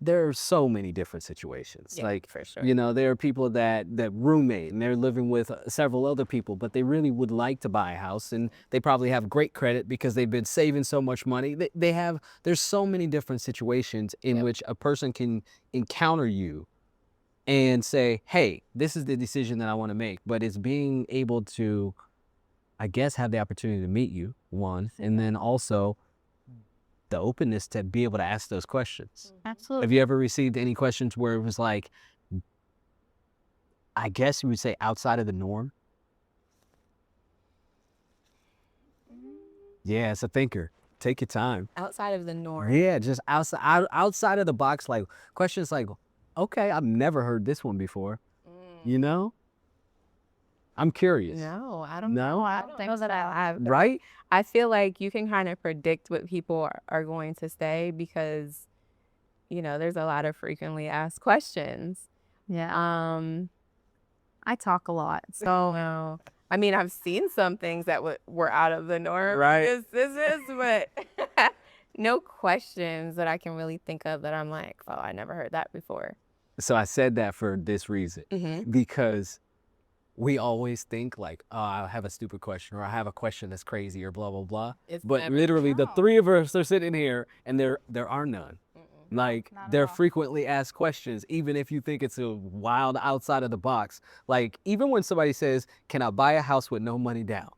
there are so many different situations. yeah, Like, for sure. you know, there are people that roommate and they're living with several other people, but they really would like to buy a house, and they probably have great credit because they've been saving so much money. There's so many different situations in which a person can encounter you and say, hey, this is the decision that I want to make. But it's being able to, I guess, have the opportunity to meet you, one, and then also the openness to be able to ask those questions. Absolutely. Have you ever received any questions where it was like, I guess you would say outside of the norm? Yeah, it's a thinker. Take your time. Outside of the norm. Yeah, just outside of the box, like questions like, okay, I've never heard this one before. You know? I'm curious. No, I don't No? know. I don't think that I have. Right? I feel like you can kind of predict what people are going to say because, you know, there's a lot of frequently asked questions. Yeah. I talk a lot. So, I mean, I've seen some things that were out of the norm. Right. This is, but no questions that I can really think of that I'm like, oh, I never heard that before. So I said that for this reason, Mm-hmm. because we always think like, oh, I have a stupid question, or I have a question that's crazy, or blah, blah, blah. It's But never literally the wrong. three of us are sitting here and there are none. Like, Not at they're all. frequently asked questions, even if you think it's a wild outside of the box. Like, even when somebody says, can I buy a house with no money down?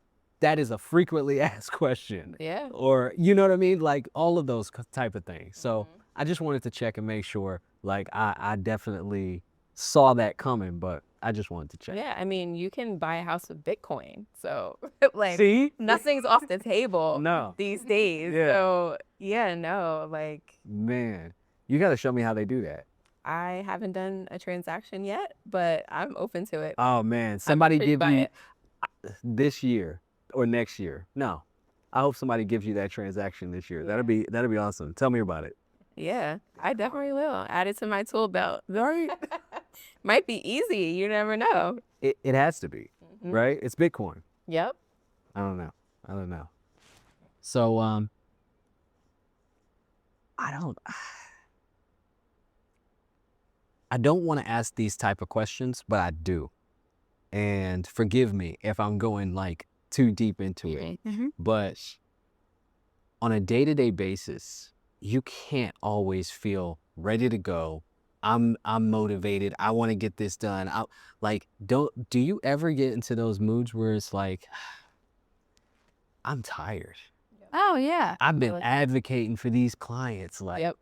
That is a frequently asked question. Yeah. Or, you know what I mean? Like, all of those type of things. So I just wanted to check and make sure, like, I definitely saw that coming, but I just wanted to check. Yeah, I mean, you can buy a house with Bitcoin. So, like, See? nothing's off the table No. these days. Yeah. So, yeah, no, like, Man, you got to show me how they do that. I haven't done a transaction yet, but I'm open to it. Oh, man. Somebody intrigued give by you it. this year or next year. No. I hope somebody gives you that transaction this year. That'd be awesome. Tell me about it. Yeah, I definitely will. Add it to my tool belt. Right. Might be easy. You never know. It has to be, right? It's Bitcoin. Yep. I don't know. So, I don't. I don't want to ask these type of questions, but I do. And forgive me if I'm going like too deep into it. But on a day-to-day basis, you can't always feel ready to go. I'm motivated. I want to get this done. Do you ever get into those moods where it's like, I'm tired. Oh yeah. I've been advocating for these clients. Like,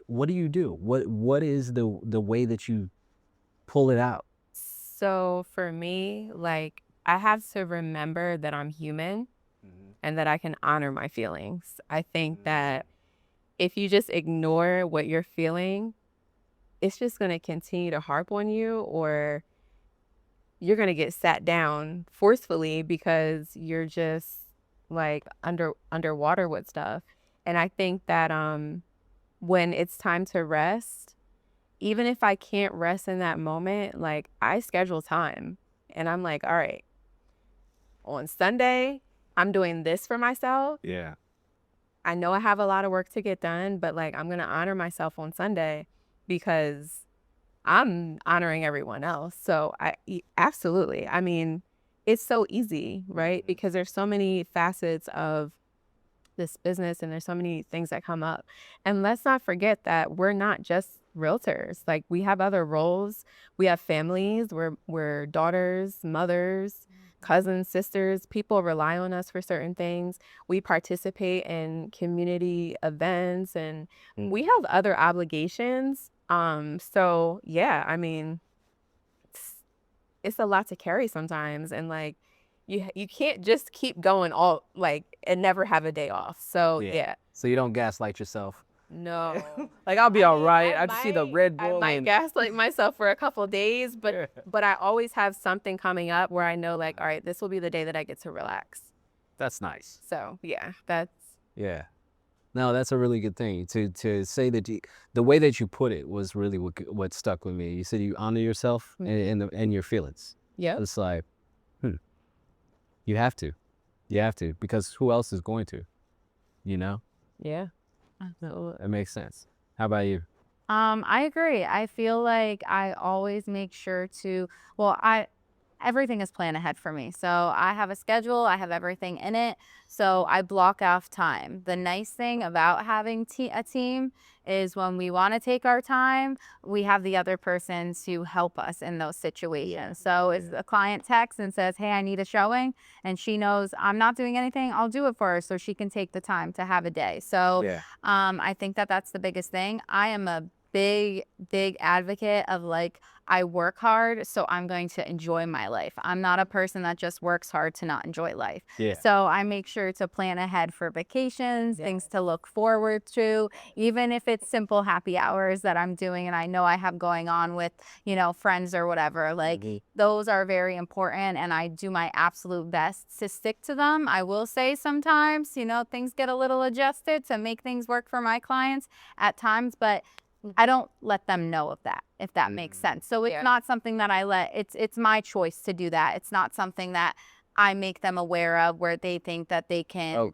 what do you do? What is the way that you pull it out? So for me, like, I have to remember that I'm human and that I can honor my feelings. I think that if you just ignore what you're feeling, it's just going to continue to harp on you, or you're going to get sat down forcefully because you're just like underwater with stuff. And I think that when it's time to rest, even if I can't rest in that moment, like, I schedule time and I'm like, all right, on Sunday, I'm doing this for myself. Yeah. I know I have a lot of work to get done, but like, I'm going to honor myself on Sunday because I'm honoring everyone else. So absolutely. I mean, it's so easy, right? Because there's so many facets of this business and there's so many things that come up. And let's not forget that we're not just realtors. Like, we have other roles. We have families. We're daughters, mothers, cousins, sisters. People rely on us for certain things. We participate in community events and we have other obligations. So yeah, I mean, it's a lot to carry sometimes, and like, you can't just keep going all like and never have a day off. So yeah. So you don't gaslight yourself. No. Like, I'll be all right. I I just see the Red Bull. I might gaslight myself for a couple of days, but I always have something coming up where I know, like, all right, this will be the day that I get to relax. That's nice. So yeah, Yeah. No, that's a really good thing to say that the way that you put it was really what stuck with me. You said you honor yourself and your feelings. yeah. It's like, you have to, because who else is going to, you know? Yeah. That makes sense. How about you? I agree. I feel like I always make sure to, everything is planned ahead for me. So I have a schedule, I have everything in it. So I block off time. The nice thing about having a team is when we want to take our time, we have the other person to help us in those situations. So if a client texts and says, hey, I need a showing, and she knows I'm not doing anything, I'll do it for her so she can take the time to have a day. So I think that that's the biggest thing. I am a big advocate of, like, I work hard, so I'm going to enjoy my life. I'm not a person that just works hard to not enjoy life. So I make sure to plan ahead for vacations, things to look forward to, even if it's simple happy hours that I'm doing and I know I have going on with, friends or whatever. Like, those are very important, and I do my absolute best to stick to them. I will say sometimes, things get a little adjusted to make things work for my clients at times, but I don't let them know of that, if that makes sense. So it's not something that I it's my choice to do that. It's not something that I make them aware of where they think that they can,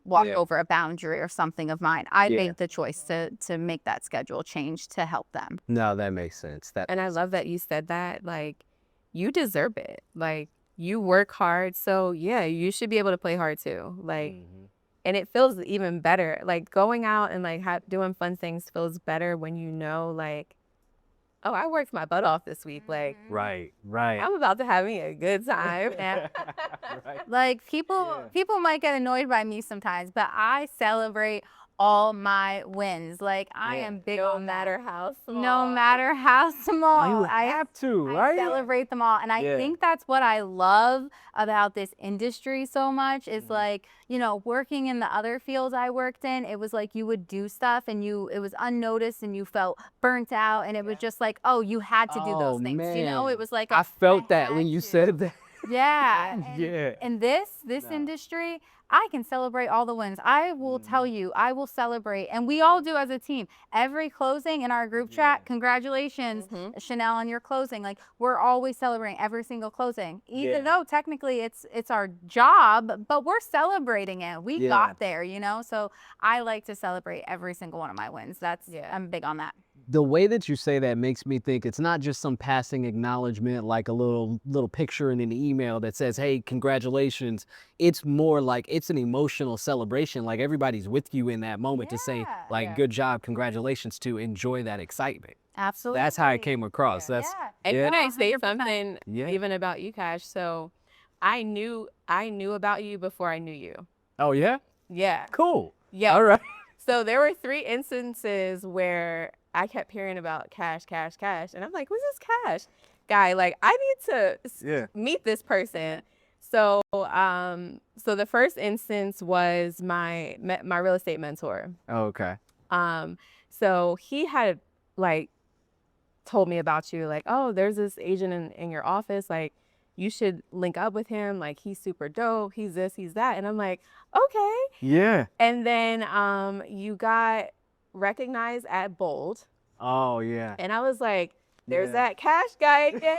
walk over a boundary or something of mine. I make the choice to make that schedule change to help them. No, that makes sense. And I love that you said that. Like, you deserve it. Like, you work hard. So yeah, you should be able to play hard too. Like, and it feels even better. Like, going out and like doing fun things feels better when like, oh, I worked my butt off this week. Like, right. I'm about to have me a good time. Like, people might get annoyed by me sometimes, but I celebrate all my wins. Like, I am big on that. No matter how small. You have to, right? I celebrate them all. And I think that's what I love about this industry so much is like, working in the other fields I worked in, it was like you would do stuff and it was unnoticed and you felt burnt out. And it was just like, oh, you had to do those things. Man. It was like, I felt that when you said that. Yeah. And this industry, I can celebrate all the wins. I will tell you, I will celebrate. And we all do as a team. Every closing in our group chat, congratulations, Chanel, on your closing. Like, we're always celebrating every single closing. Even though technically it's our job, but we're celebrating it. We got there, So I like to celebrate every single one of my wins. I'm big on that. the way that you say that makes me think it's not just some passing acknowledgement, like a little picture in an email that says, hey, congratulations. It's more like it's an emotional celebration. Like everybody's with you in that moment to say, like, good job, congratulations, to enjoy that excitement. Absolutely. That's how it came across. That's And yeah. can I say something Yeah. even about you, Kash? So I knew about you before I knew you. Oh yeah? Yeah. Cool. Yeah. All right. So there were 3 instances where I kept hearing about Kash, and I'm like, who's this Kash guy? Like, I need to meet this person. So, so the first instance was my real estate mentor. Oh, okay. So he had like told me about you, like, oh, there's this agent in your office, like, you should link up with him, like, he's super dope, he's this, he's that. And I'm like, okay. Yeah. And then you got recognized at Bold. Oh yeah. And I was like, there's that Kash guy again.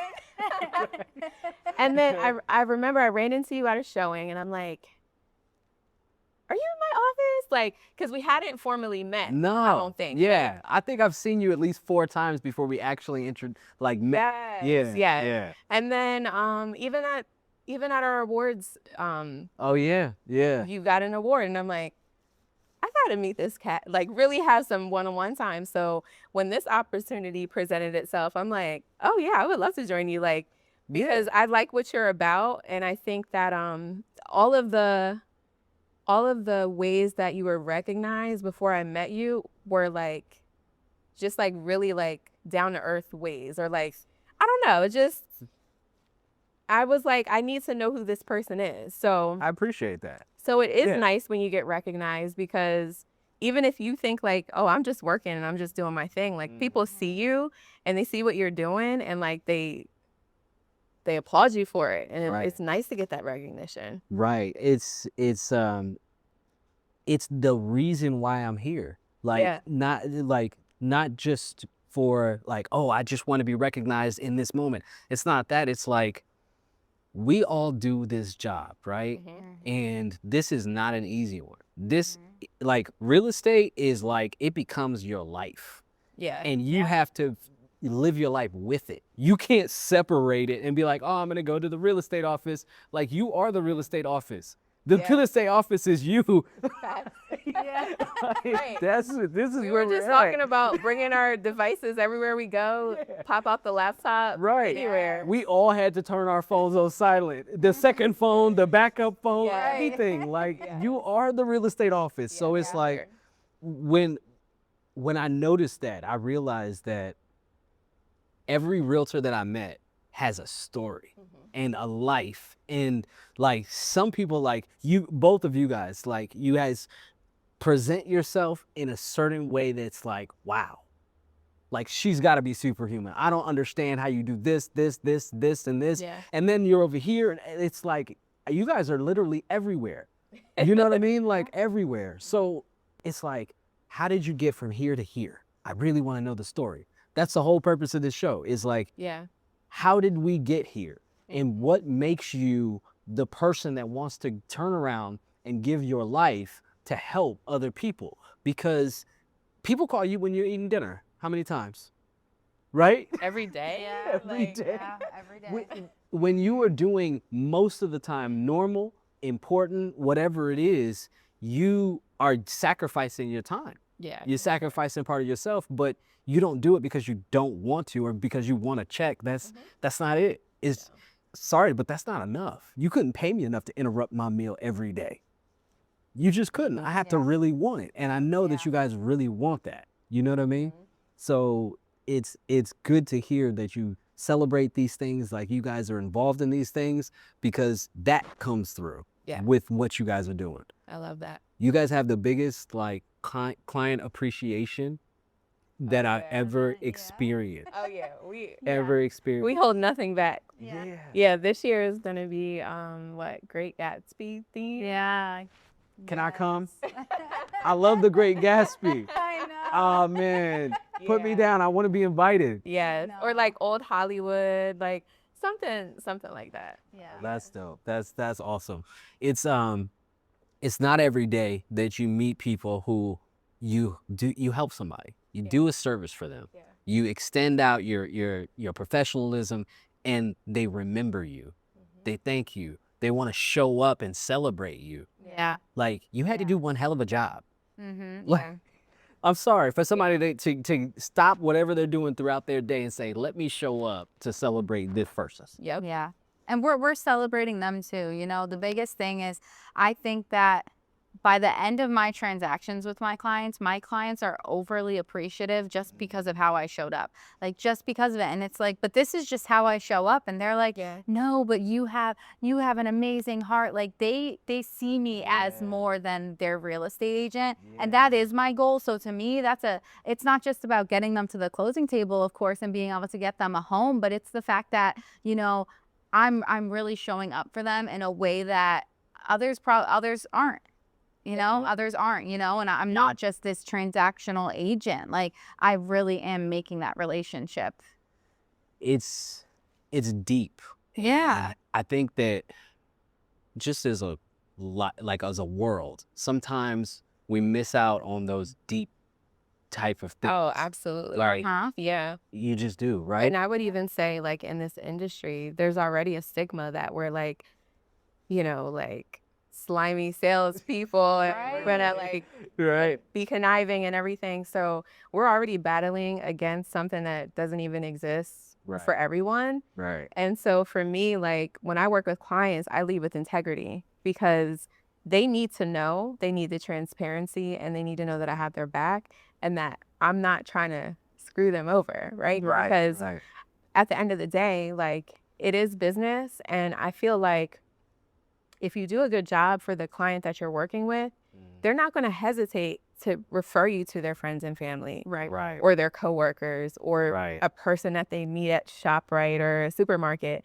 And then I remember I ran into you at a showing and I'm like, are you in my office? Like, because we hadn't formally met. No. I don't think. Yeah. I think I've seen you at least 4 times before we actually met. Yes, Yeah. yeah. And then even at our awards, Oh yeah. Yeah. you got an award. And I'm like, I gotta meet this cat, like really have some one-on-one time. So when this opportunity presented itself, I'm like, oh yeah, I would love to join you. Like, because I like what you're about. And I think that all of the ways that you were recognized before I met you were like, just like really like down to earth ways, or like, I don't know. It just, I was like, I need to know who this person is. So I appreciate that. So it is nice when you get recognized, because even if you think like, oh, I'm just working and I'm just doing my thing, like people see you and they see what you're doing and like they applaud you for it. And it's nice to get that recognition. Right. It's the reason why I'm here. Like not just for like, oh, I just want to be recognized in this moment. It's not that. It's like we all do this job, right? And this is not an easy one. This like real estate is like, it becomes your life. Yeah. And you have to live your life with it. You can't separate it and be like, oh, I'm going to go to the real estate office. Like, you are the real estate office. The real estate office is you. Like, this is We where were just we're talking at. about bringing our devices everywhere we go, pop out the laptop, anywhere. We all had to turn our phones on silent. The second phone, the backup phone, everything. Like, you are the real estate office. So it's like, when I noticed that, I realized that every realtor that I met has a story and a life. And like, some people, like you, both of you guys, like, you guys present yourself in a certain way that's like, wow, like, she's got to be superhuman. I don't understand how you do this, and this. And then you're over here and it's like, you guys are literally everywhere. You know what I mean? Like, everywhere. So it's like, how did you get from here to here? I really want to know the story. That's the whole purpose of this show, is like, how did we get here? And what makes you the person that wants to turn around and give your life to help other people? Because people call you when you're eating dinner. How many times? Right? Every day? Every day. Yeah, every day. When you are doing most of the time normal, important, whatever it is, you are sacrificing your time. Yeah. You're sacrificing part of yourself, but you don't do it because you don't want to or because you want to check. That's not it. It's sorry, but that's not enough. You couldn't pay me enough to interrupt my meal every day. You just couldn't. I have to really want it. And I know that you guys really want that. You know what I mean? So it's good to hear that you celebrate these things, like you guys are involved in these things, because that comes through with what you guys are doing. I love that. You guys have the biggest like client appreciation that I ever experienced. Oh yeah, we experienced. We hold nothing back. Yeah. This year is gonna be Great Gatsby theme. Yeah. Can I come? I love the Great Gatsby. I know. Oh man, put me down. I want to be invited. Yeah, or like old Hollywood, like something like that. Yeah. That's dope. That's awesome. It's not every day that you meet people who you help somebody. You do a service for them. Yeah. You extend out your professionalism, and they remember you. They thank you. They want to show up and celebrate you. Yeah. Like, you had to do one hell of a job. Mm-hmm. Like, Yeah. I'm sorry for somebody to stop whatever they're doing throughout their day and say, let me show up to celebrate this person. Yep. Yeah. And we're celebrating them too. You know, the biggest thing is I think that by the end of my transactions with my clients are overly appreciative just because of how I showed up. Like just because of it. And it's like, but this is just how I show up. And they're like, Yeah. no, but you have an amazing heart. Like they see me as more than their real estate agent. And that is my goal. So to me, it's not just about getting them to the closing table, of course, and being able to get them a home, but it's the fact that, you know, I'm really showing up for them in a way that others aren't. You know, others aren't, you know, and I'm not just this transactional agent. Like I really am making that relationship. It's deep. Yeah. I think that just as a as a world, sometimes we miss out on those deep type of things. Oh, absolutely. Like, Huh? Yeah. you just do, right? And I would even say, like, in this industry, there's already a stigma that we're like, you know, like slimy salespeople and we're gonna like Right. be conniving and everything. So we're already battling against something that doesn't even exist for everyone. Right. And so for me, like when I work with clients, I lead with integrity because they need to know, they need the transparency, and they need to know that I have their back and that I'm not trying to screw them over, right? Because at the end of the day, like it is business. And I feel like if you do a good job for the client that you're working with, they're not going to hesitate to refer you to their friends and family, Right. or their coworkers, or Right. a person that they meet at ShopRite or a supermarket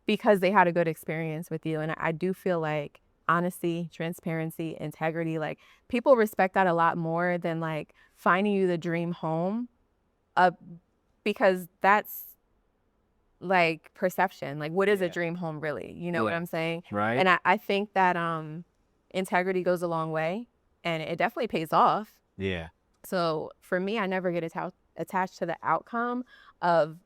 because they had a good experience with you. And I do feel like honesty, transparency, integrity, like people respect that a lot more than like finding you the dream home, because that's like perception. Like what is a dream home really? You know what I'm saying? Right. And I think that integrity goes a long way and it definitely pays off. Yeah. So for me, I never get attached to the outcome of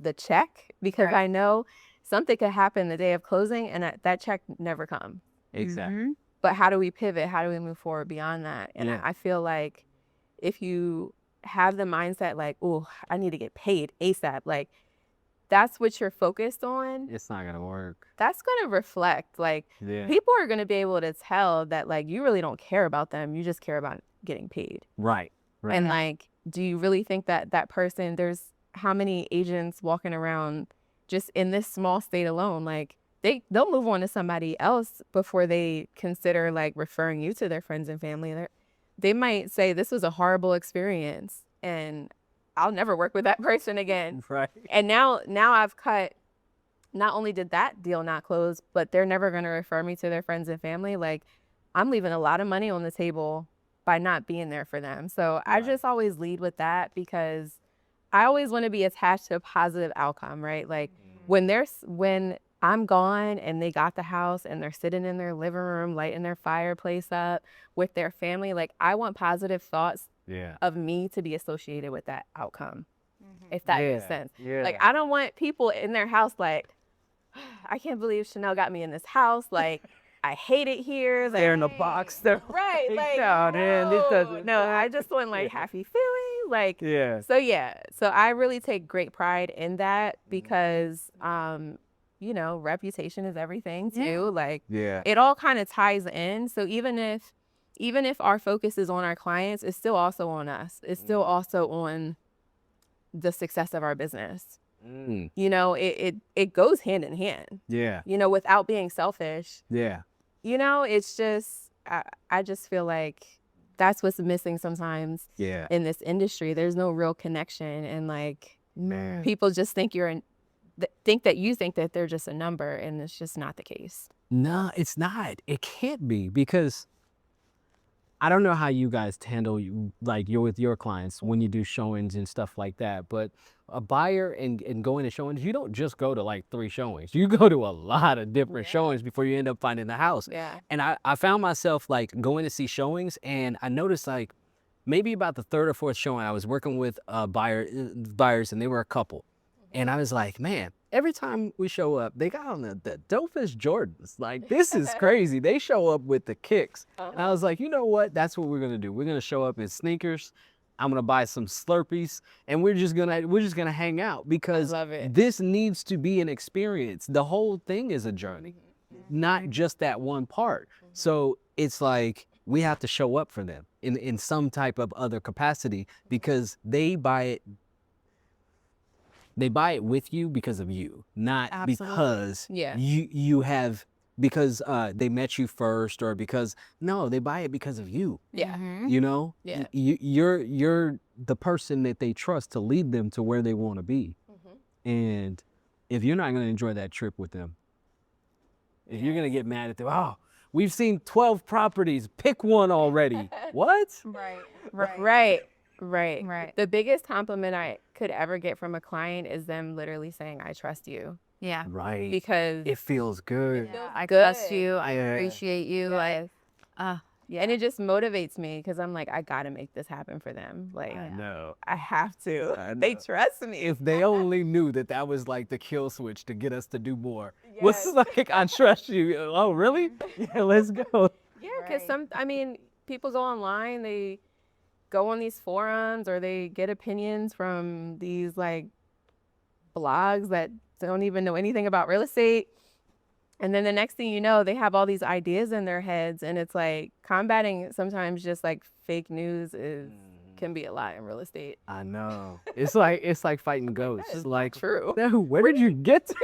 the check because I know something could happen the day of closing and that check never come. Exactly. Mm-hmm. But how do we pivot? How do we move forward beyond that? And Yeah. I feel like if you have the mindset like, oh, I need to get paid ASAP, like that's what you're focused on, It's not gonna work. that's going to reflect. Like people are going to be able to tell that like you really don't care about them. You just care about getting paid. Right. And like, do you really think that that person, there's how many agents walking around just in this small state alone, like they'll move on to somebody else before they consider like referring you to their friends and family. They might say this was a horrible experience and I'll never work with that person again. Right. And now I've cut, not only did that deal not close, but they're never going to refer me to their friends and family. Like I'm leaving a lot of money on the table by not being there for them. So I just always lead with that because I always want to be attached to a positive outcome, right? Like when I'm gone and they got the house and they're sitting in their living room, lighting their fireplace up with their family, like I want positive thoughts of me to be associated with that outcome, if that makes sense. Yeah. Like I don't want people in their house like, I can't believe Chanel got me in this house. Like I hate it here. Like, They're in the box. They're right. Like no, I just want like happy feeling. Like So I really take great pride in that because you know, reputation is everything too. Like it all kind of ties in. So even if our focus is on our clients, it's still also on us. It's still also on the success of our business. You know, it goes hand in hand. Yeah. You know, without being selfish. Yeah. You know, it's just I just feel like that's what's missing sometimes in this industry. There's no real connection and like people just think think that they're just a number, and it's just not the case. No, it's not. It can't be because I don't know how you guys handle with your clients when you do showings and stuff like that, but a buyer and going to showings, you don't just go to like 3 showings. You go to a lot of different showings before you end up finding the house. Yeah. And I found myself like going to see showings and I noticed like maybe about the third or fourth showing, I was working with buyers, and they were a couple. And I was like, man, every time we show up, they got on the dopest Jordans. Like, this is crazy. They show up with the kicks. And I was like, you know what? That's what we're gonna do. We're gonna show up in sneakers. I'm gonna buy some Slurpees, and we're just gonna hang out, because love it. this needs to be an experience. The whole thing is a journey, not just that one part. So it's like we have to show up for them in some type of other capacity, because they buy it. They buy it with you because of you, not Absolutely. because Yeah. you have, because they met you first, or because, no, they buy it because of you. Yeah. Mhm. You know, Yeah. You're the person that they trust to lead them to where they want to be. And if you're not going to enjoy that trip with them, if you're going to get mad at them, oh, we've seen 12 properties, pick one already. What? Right. Right. The biggest compliment I could ever get from a client is them literally saying, I trust you. Yeah. Right. Because It feels good. Yeah, I good. trust you. I Yeah. appreciate you. Yes. Yeah. And it just motivates me, because I'm like, I got to make this happen for them. Like, I know. I have to. I They know. trust me. If they only knew that that was like the kill switch to get us to do more. Was Yes. like, I trust you. Oh, really? Yeah, let's go. Yeah, because Right. people go online, they go on these forums, or they get opinions from these like blogs that don't even know anything about real estate. And then the next thing you know, they have all these ideas in their heads, and it's like combating sometimes just like fake news can be a lot in real estate. I know. It's like fighting ghosts. is Like, True. no, where did you get to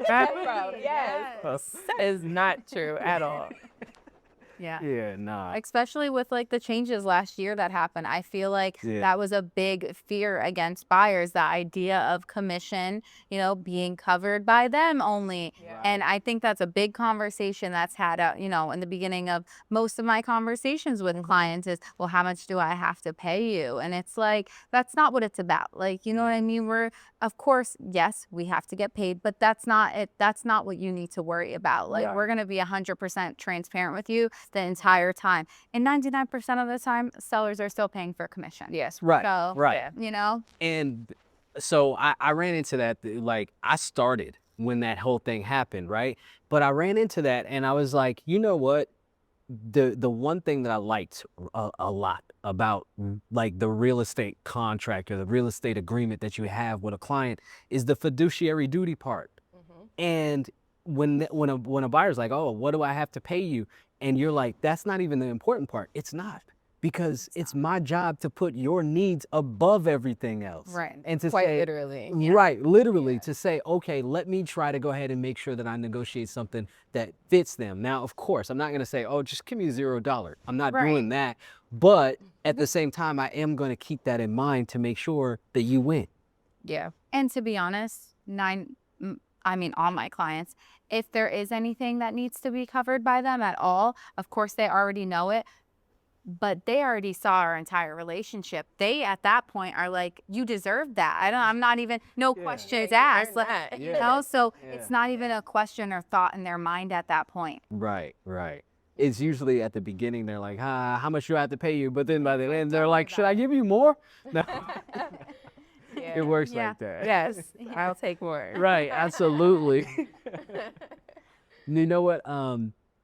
that? Yes. That is not true at all. Yeah. Yeah, nah. Especially with like the changes last year that happened. I feel like Yeah. that was a big fear against buyers, the idea of commission, being covered by them only. Yeah. And I think that's a big conversation that's had, in the beginning of most of my conversations with clients is, well, how much do I have to pay you? And it's like, that's not what it's about. Like, you know what I mean? Of course, yes, we have to get paid, but that's not it. That's not what you need to worry about. Like, Yeah. we're going to be 100% transparent with you the entire time. And 99% of the time, sellers are still paying for commission. Yes. Right. So, Right. And so I ran into that, like, I started when that whole thing happened, right? But I ran into that, and I was like, you know what? The one thing that I liked a lot about like the real estate contract or the real estate agreement that you have with a client is the fiduciary duty part. And when a buyer's like, oh, what do I have to pay you? And you're like, that's not even the important part. It's not, because it's my job to put your needs above everything else. Right. And to Quite say, literally. right, literally to say, okay, let me try to go ahead and make sure that I negotiate something that fits them. Now, of course, I'm not going to say, oh, just give me $0. I'm not doing that. But at the same time, I am going to keep that in mind to make sure that you win. Yeah. And to be honest, all my clients, if there is anything that needs to be covered by them at all, of course they already know it, but they already saw our entire relationship. They at that point are like, you deserve that. I'm not even, no questions asked. Like, so it's not even a question or thought in their mind at that point. Right. It's usually at the beginning, they're like, how much do I have to pay you? But then by the end, they're like, should I give you more? No. It works like that. Yes. I'll take more. Right, absolutely. You know what?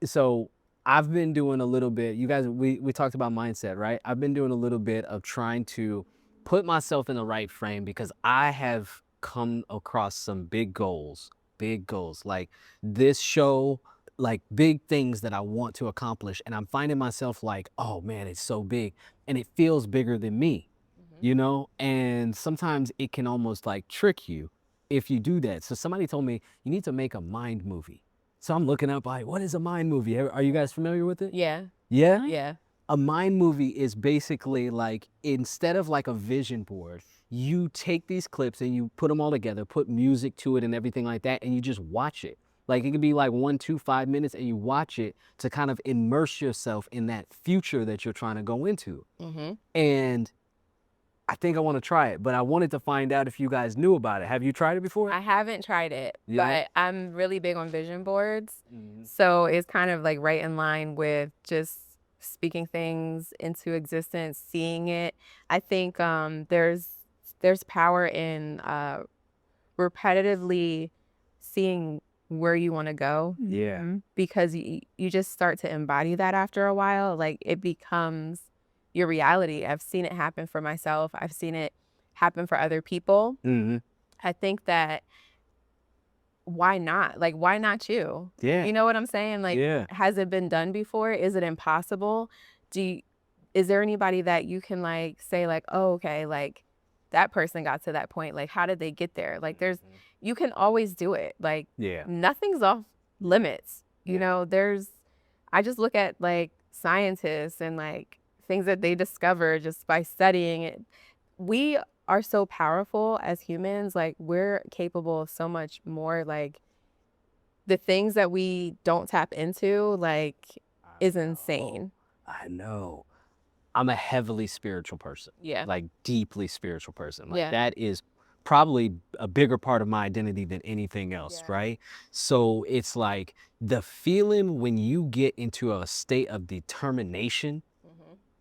So I've been doing a little bit, you guys, we talked about mindset, right? I've been doing a little bit of trying to put myself in the right frame, because I have come across some big goals, like this show, like big things that I want to accomplish. And I'm finding myself like, oh man, it's so big, and it feels bigger than me. And sometimes it can almost like trick you if you do that. So somebody told me you need to make a mind movie. So I'm looking up like, what is a mind movie? Are you guys familiar with it? Yeah. Yeah? Yeah. A mind movie is basically like, instead of like a vision board, you take these clips and you put them all together, put music to it and everything like that, and you just watch it. Like it could be like 1, 2, 5 minutes, and you watch it to kind of immerse yourself in that future that you're trying to go into. And I think I want to try it, but I wanted to find out if you guys knew about it. Have you tried it before? I haven't tried it, Yeah. but I'm really big on vision boards. So it's kind of like right in line with just speaking things into existence, seeing it. I think there's power in repetitively seeing where you want to go. Yeah. Because you just start to embody that after a while. Like it becomes your reality. I've seen it happen for myself. I've seen it happen for other people. Mm-hmm. I think that why not? Like, why not you? Yeah. You know what I'm saying? Like, Yeah. has it been done before? Is it impossible? Is there anybody that you can like say like, oh, okay, like that person got to that point. Like, how did they get there? Like, you can always do it. Like, Yeah. nothing's off limits. You Yeah. know, I just look at like scientists and like things that they discover just by studying it. We are so powerful as humans. Like, we're capable of so much more. Like, the things that we don't tap into, like, is insane. I know. I'm a heavily spiritual person. Yeah. Like deeply spiritual person. Like Yeah. that is probably a bigger part of my identity than anything else, Yeah. right? So it's like the feeling when you get into a state of determination,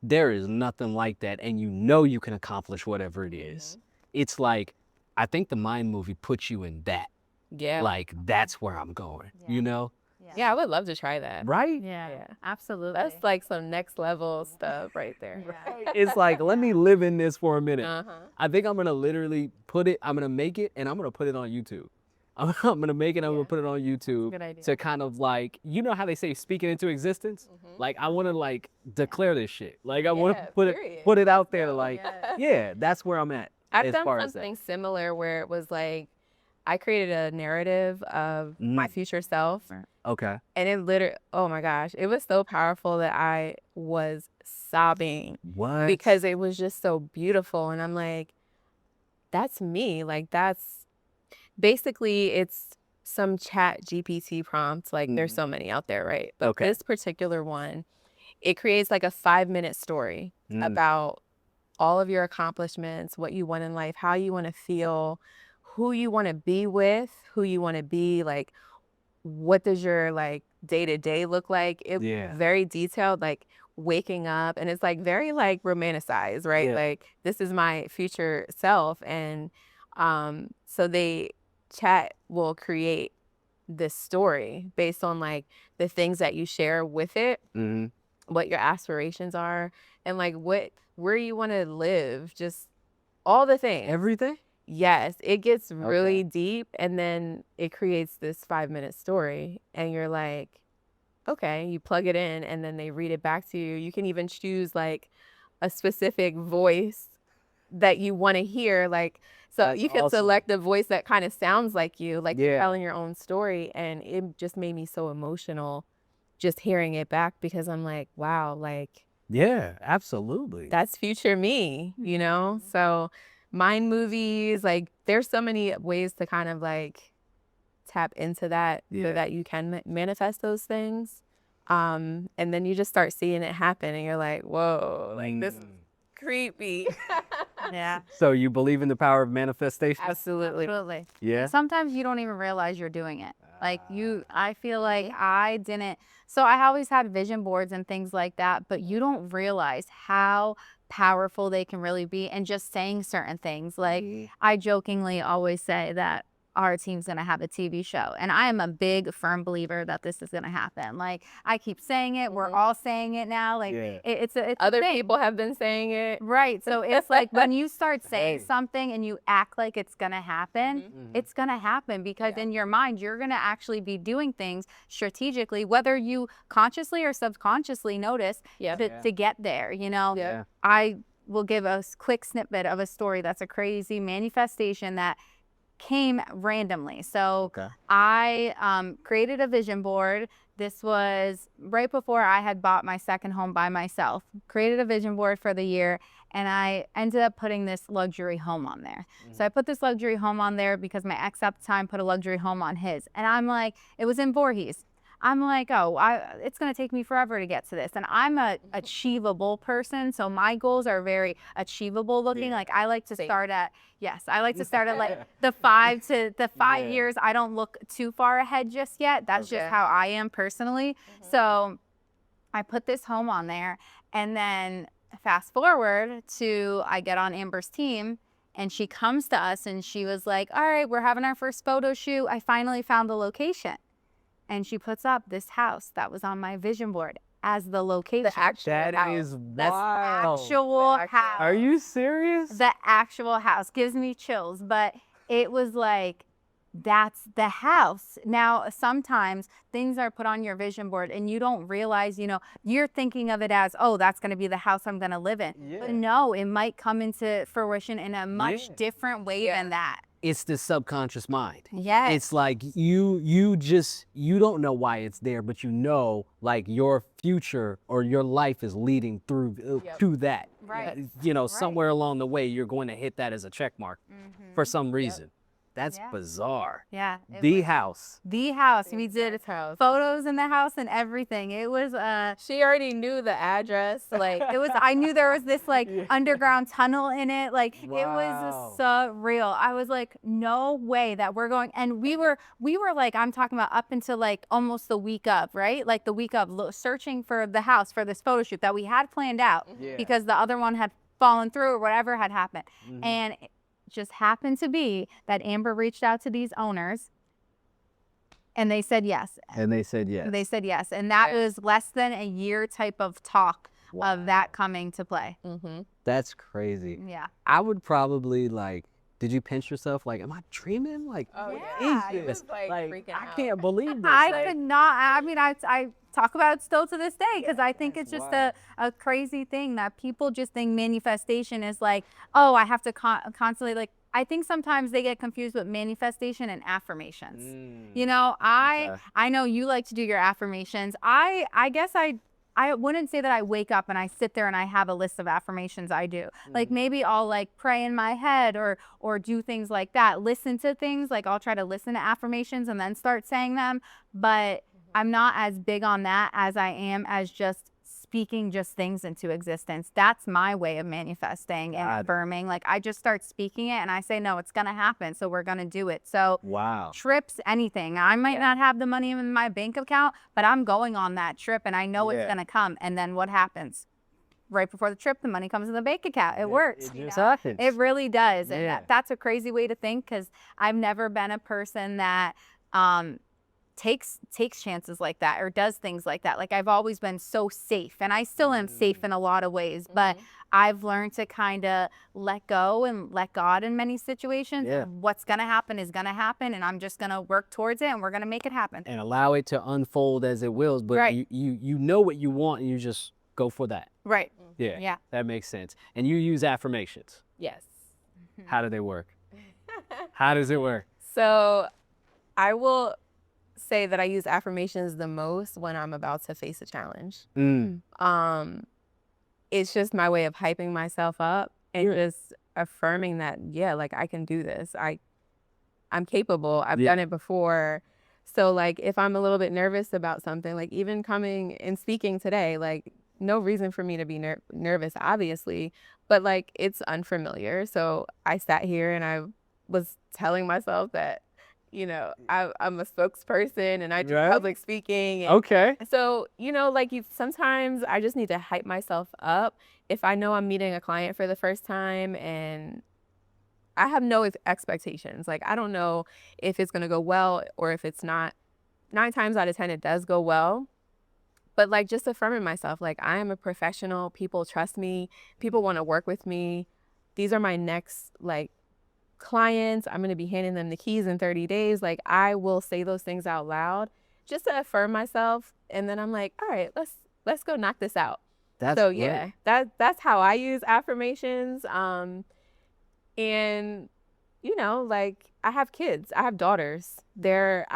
there is nothing like that, and you know you can accomplish whatever it is. It's like, I think the Mind movie puts you in that. Yeah. Like, that's where I'm going, you know? Yeah, I would love to try that. Right? Yeah, absolutely. That's like some next level stuff right there. It's like, let me live in this for a minute. Uh-huh. I think I'm gonna literally I'm gonna make it and I'm gonna put it on YouTube. I'm gonna make it, I'm gonna put it on YouTube Good idea. to kind of like, you know how they say speak it into existence? Like, I wanna like declare this shit. Like, I wanna period. put it out there like, yeah, that's where I'm at. I've as done far as something similar where it was like, I created a narrative of my future self. Okay. And it literally, oh my gosh, it was so powerful that I was sobbing What? because it was just so beautiful. And I'm like, that's me. Like, that's basically, it's some chat GPT prompt. Like, there's so many out there, right? But this particular one, it creates like a 5-minute story about all of your accomplishments, what you want in life, how you want to feel, who you want to be with, who you want to be, like, what does your like day-to-day look like? It's very detailed, like waking up, and it's like very like romanticized, right? Like, this is my future self. And so chat will create this story based on like the things that you share with it, what your aspirations are, and like where you want to live, just all the things. Everything? Yes, it gets really deep, and then it creates this 5-minute story, and you're like, okay, you plug it in, and then they read it back to you. You can even choose like a specific voice that you want to hear, like, so That's you can awesome. select a voice that kind of sounds like you, like you're Yeah. telling your own story, and it just made me so emotional just hearing it back, because I'm like, wow, like, Yeah, absolutely. that's future me, you know? So Mind movies, like, there's so many ways to kind of like tap into that so that you can manifest those things. And then you just start seeing it happen, and you're like, whoa, like, this is creepy. Yeah. So you believe in the power of manifestation? Absolutely. Absolutely. Yeah. Sometimes you don't even realize you're doing it. Like I feel like I didn't. So I always had vision boards and things like that, but you don't realize how powerful they can really be. And just saying certain things, like I jokingly always say that our team's going to have a TV show. And I am a big, firm believer that this is going to happen. Like, I keep saying it. We're all saying it now. Like, it's a Other thing. people have been saying it. Right. So it's like when you start saying something and you act like it's going to happen, it's going to happen, because in your mind, you're going to actually be doing things strategically, whether you consciously or subconsciously notice to get there, you know? Yeah. I will give a quick snippet of a story that's a crazy manifestation that came randomly. So I created a vision board. This was right before I had bought my second home by myself. Created a vision board for the year, and I ended up putting this luxury home on there. So I put this luxury home on there because my ex at the time put a luxury home on his. And I'm like, it was in Voorhees. I'm like, oh, it's going to take me forever to get to this. And I'm a achievable person. So my goals are very achievable looking. Like, I like to start at, I like to start at like the 5 years. I don't look too far ahead just yet. That's just how I am personally. So I put this home on there, and then fast forward to I get on Amber's team, and she comes to us and she was like, all right, we're having our first photo shoot. I finally found the location. And she puts up this house that was on my vision board as the location. The actual That house. is The wild. actual house. Are you serious? The actual house gives me chills, but it was like, that's the house. Now, sometimes things are put on your vision board and you don't realize, you're thinking of it as, oh, that's going to be the house I'm going to live in. Yeah. But no, it might come into fruition in a much Yeah. different way than that. It's the subconscious mind. Yes. It's like you don't know why it's there, but like your future or your life is leading through to that. Right. Somewhere along the way, you're going to hit that as a check mark for some reason. That's Yeah. bizarre. Yeah. The house. The house. We did house. photos in the house and everything. It was She already knew the address. Like I knew there was this underground tunnel in it. Like it Wow. was surreal. I was like, no way that we're going. And we were like, I'm talking about up until like almost the week of, right? Like the week of searching for the house for this photo shoot that we had planned out because the other one had fallen through or whatever had happened. And it just happened to be that Amber reached out to these owners and they said yes. And they said yes. They said yes. And that was less than a year type of talk of that coming to play. That's crazy. Yeah. I would probably did you pinch yourself? Like, am I dreaming? Like, Oh, what yeah. is You this? was, freaking I out. can't believe this. I could not. I mean, I talk about it still to this day because I think it's just a crazy thing that people just think manifestation is like, oh, I have to constantly I think sometimes they get confused with manifestation and affirmations. I know you like to do your affirmations. I guess I wouldn't say that I wake up and I sit there and I have a list of affirmations I do. Like maybe I'll pray in my head or do things like that. Listen to things, I'll try to listen to affirmations and then start saying them. But I'm not as big on that as I am as just speaking just things into existence. That's my way of manifesting and affirming. I just start speaking it and I say, no, it's going to happen. So we're going to do it. So trips, anything. I might not have the money in my bank account, but I'm going on that trip and I know it's going to come. And then what happens? Right before the trip, the money comes in the bank account. It works. It just happens. It really does. And Yeah. that's a crazy way to think because I've never been a person that takes chances like that or does things like that. I've always been so safe and I still am safe in a lot of ways, but I've learned to kind of let go and let God in many situations. Yeah. What's going to happen is going to happen and I'm just going to work towards it and we're going to make it happen. And allow it to unfold as it wills, but you know what you want and you just go for that. Right. Yeah. That makes sense. And you use affirmations. Yes. How do they work? How does it work? So I will say that I use affirmations the most when I'm about to face a challenge. It's just my way of hyping myself up and just affirming that, I can do this. I'm capable. I've done it before. So if I'm a little bit nervous about something, even coming and speaking today, no reason for me to be nervous, obviously, but it's unfamiliar. So I sat here and I was telling myself that, I'm a spokesperson and I do public speaking. Okay. So, sometimes I just need to hype myself up. If I know I'm meeting a client for the first time and I have no expectations, I don't know if it's going to go well or if it's not. 9 times out of 10, it does go well. But just affirming myself, I am a professional. People trust me. People want to work with me. These are my next, clients. I'm going to be handing them the keys in 30 days. I will say those things out loud just to affirm myself. And then I'm like, all right, let's go knock this out. That's so great. yeah, that's how I use affirmations. And I have kids, I have daughters. They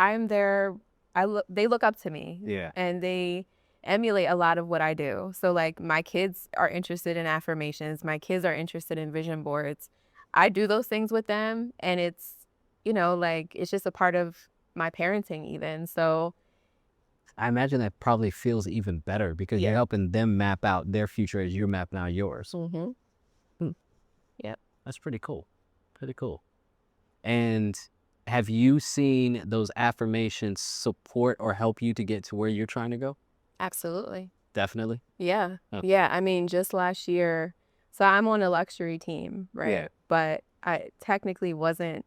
look up to me. Yeah. And they emulate a lot of what I do. So my kids are interested in affirmations. My kids are interested in vision boards. I do those things with them and it's, it's just a part of my parenting even. So I imagine that probably feels even better because you're helping them map out their future as you're mapping out yours. Yep. That's pretty cool. Pretty cool. And have you seen those affirmations support or help you to get to where you're trying to go? Absolutely. Definitely. Yeah. Okay. Yeah. I mean, just last year, so I'm on a luxury team, right? Yeah. But I technically wasn't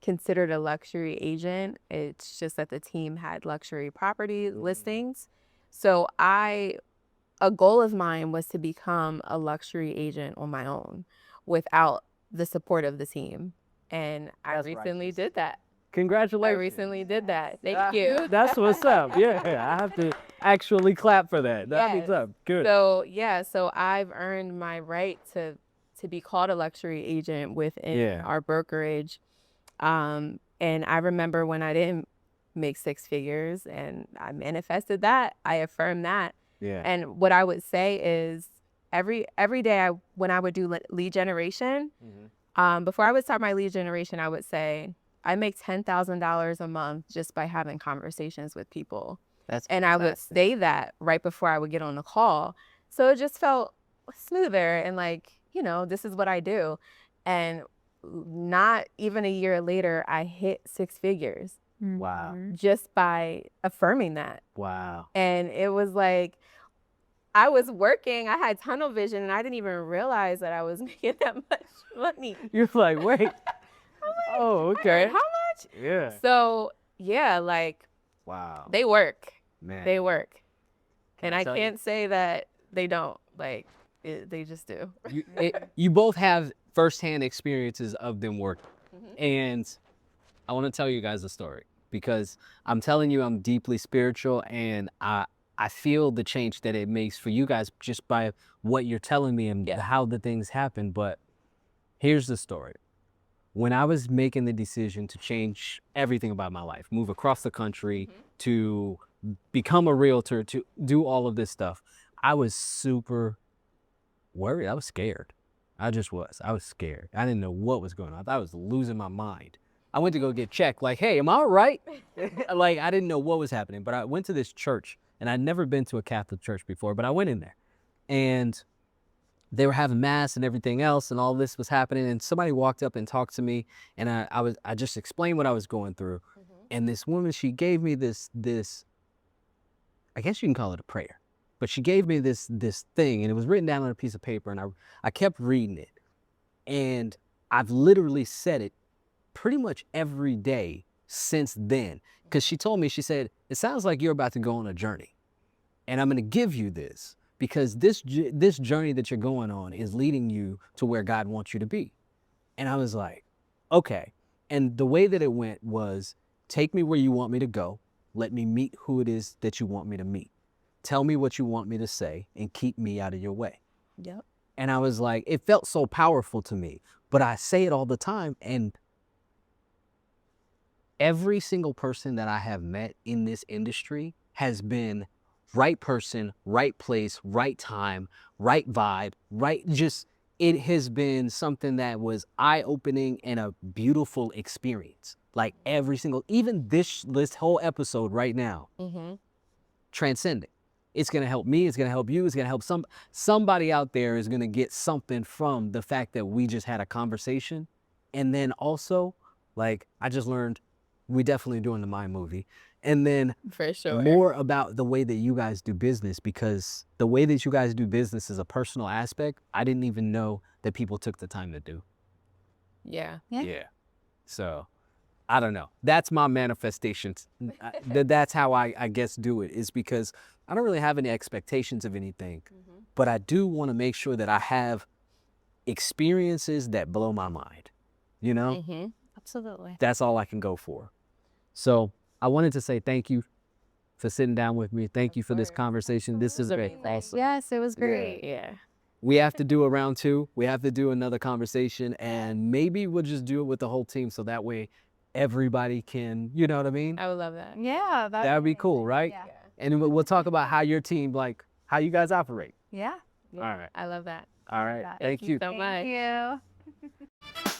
considered a luxury agent. It's just that the team had luxury property listings. So a goal of mine was to become a luxury agent on my own without the support of the team. And I That's recently righteous. did that. I Congratulations. recently did that. Thank you. That's what's up. Yeah, I have to actually clap for that. That's what's Yes. up. Good. So yeah, so I've earned my right to be called a luxury agent within Yeah. our brokerage. And I remember when I didn't make six figures and I manifested that, I affirmed that. Yeah. And what I would say is every day when I would do lead generation, before I would start my lead generation, I would say I make $10,000 a month just by having conversations with people. And I would say that right before I would get on the call. So it just felt smoother and like, you know, this is what I do. And not even a year later, I hit six figures Wow. just by affirming that. Wow. And it was like, I was working, I had tunnel vision, and I didn't even realize that I was making that much money. You're like, wait. Oh, okay. How much? Yeah. So, yeah, like, Wow. they work. Man. They work. And I tell you? can't say that they don't. Like, they just do. You both have firsthand experiences of them working. And I want to tell you guys a story because I'm telling you I'm deeply spiritual and I feel the change that it makes for you guys just by what you're telling me and how the things happen. But here's the story. When I was making the decision to change everything about my life, move across the country, to become a realtor, to do all of this stuff, I was super worried. I was scared. I just was. I was scared. I didn't know what was going on. I thought I was losing my mind. I went to go get checked, like, hey, am I all right? Like, I didn't know what was happening, but I went to this church, and I'd never been to a Catholic church before, but I went in there, and they were having mass and everything else, and all this was happening, and somebody walked up and talked to me, and I just explained what I was going through, and this woman, she gave me this, I guess you can call it a prayer, but she gave me this thing, and it was written down on a piece of paper, and I kept reading it, and I've literally said it pretty much every day since then, because she told me, she said, it sounds like you're about to go on a journey, and I'm going to give you this because this journey that you're going on is leading you to where God wants you to be. And I was like, okay. And the way that it went was, take me where you want me to go. Let me meet who it is that you want me to meet. Tell me what you want me to say and keep me out of your way. Yep. And I was like, it felt so powerful to me, but I say it all the time. And every single person that I have met in this industry has been right person, right place, right time, right vibe, right, just, it has been something that was eye-opening and a beautiful experience. Like every single, even this whole episode right now, transcending. It's going to help me, it's going to help you, it's going to help somebody out there is going to get something from the fact that we just had a conversation. And then also, like, I just learned we definitely doing the Mind movie. And then For sure. more about the way that you guys do business, because the way that you guys do business is a personal aspect I didn't even know that people took the time to do. Yeah. Yeah. So I don't know. That's my manifestations. That's how I guess do it, is because I don't really have any expectations of anything, but I do want to make sure that I have experiences that blow my mind. You know, Absolutely. that's all I can go for. So I wanted to say thank you for sitting down with me. Thank you for this conversation. This is great. Awesome. Yes, it was great. Yeah. We have to do a round two. We have to do another conversation, and maybe we'll just do it with the whole team, so that way everybody can, you know what I mean? I would love that. Yeah, That'd be cool, right? Yeah. And we'll talk about how your team, like, how you guys operate. Yeah. All right. I love that. All right. Thank Thank you. So much. Thank you.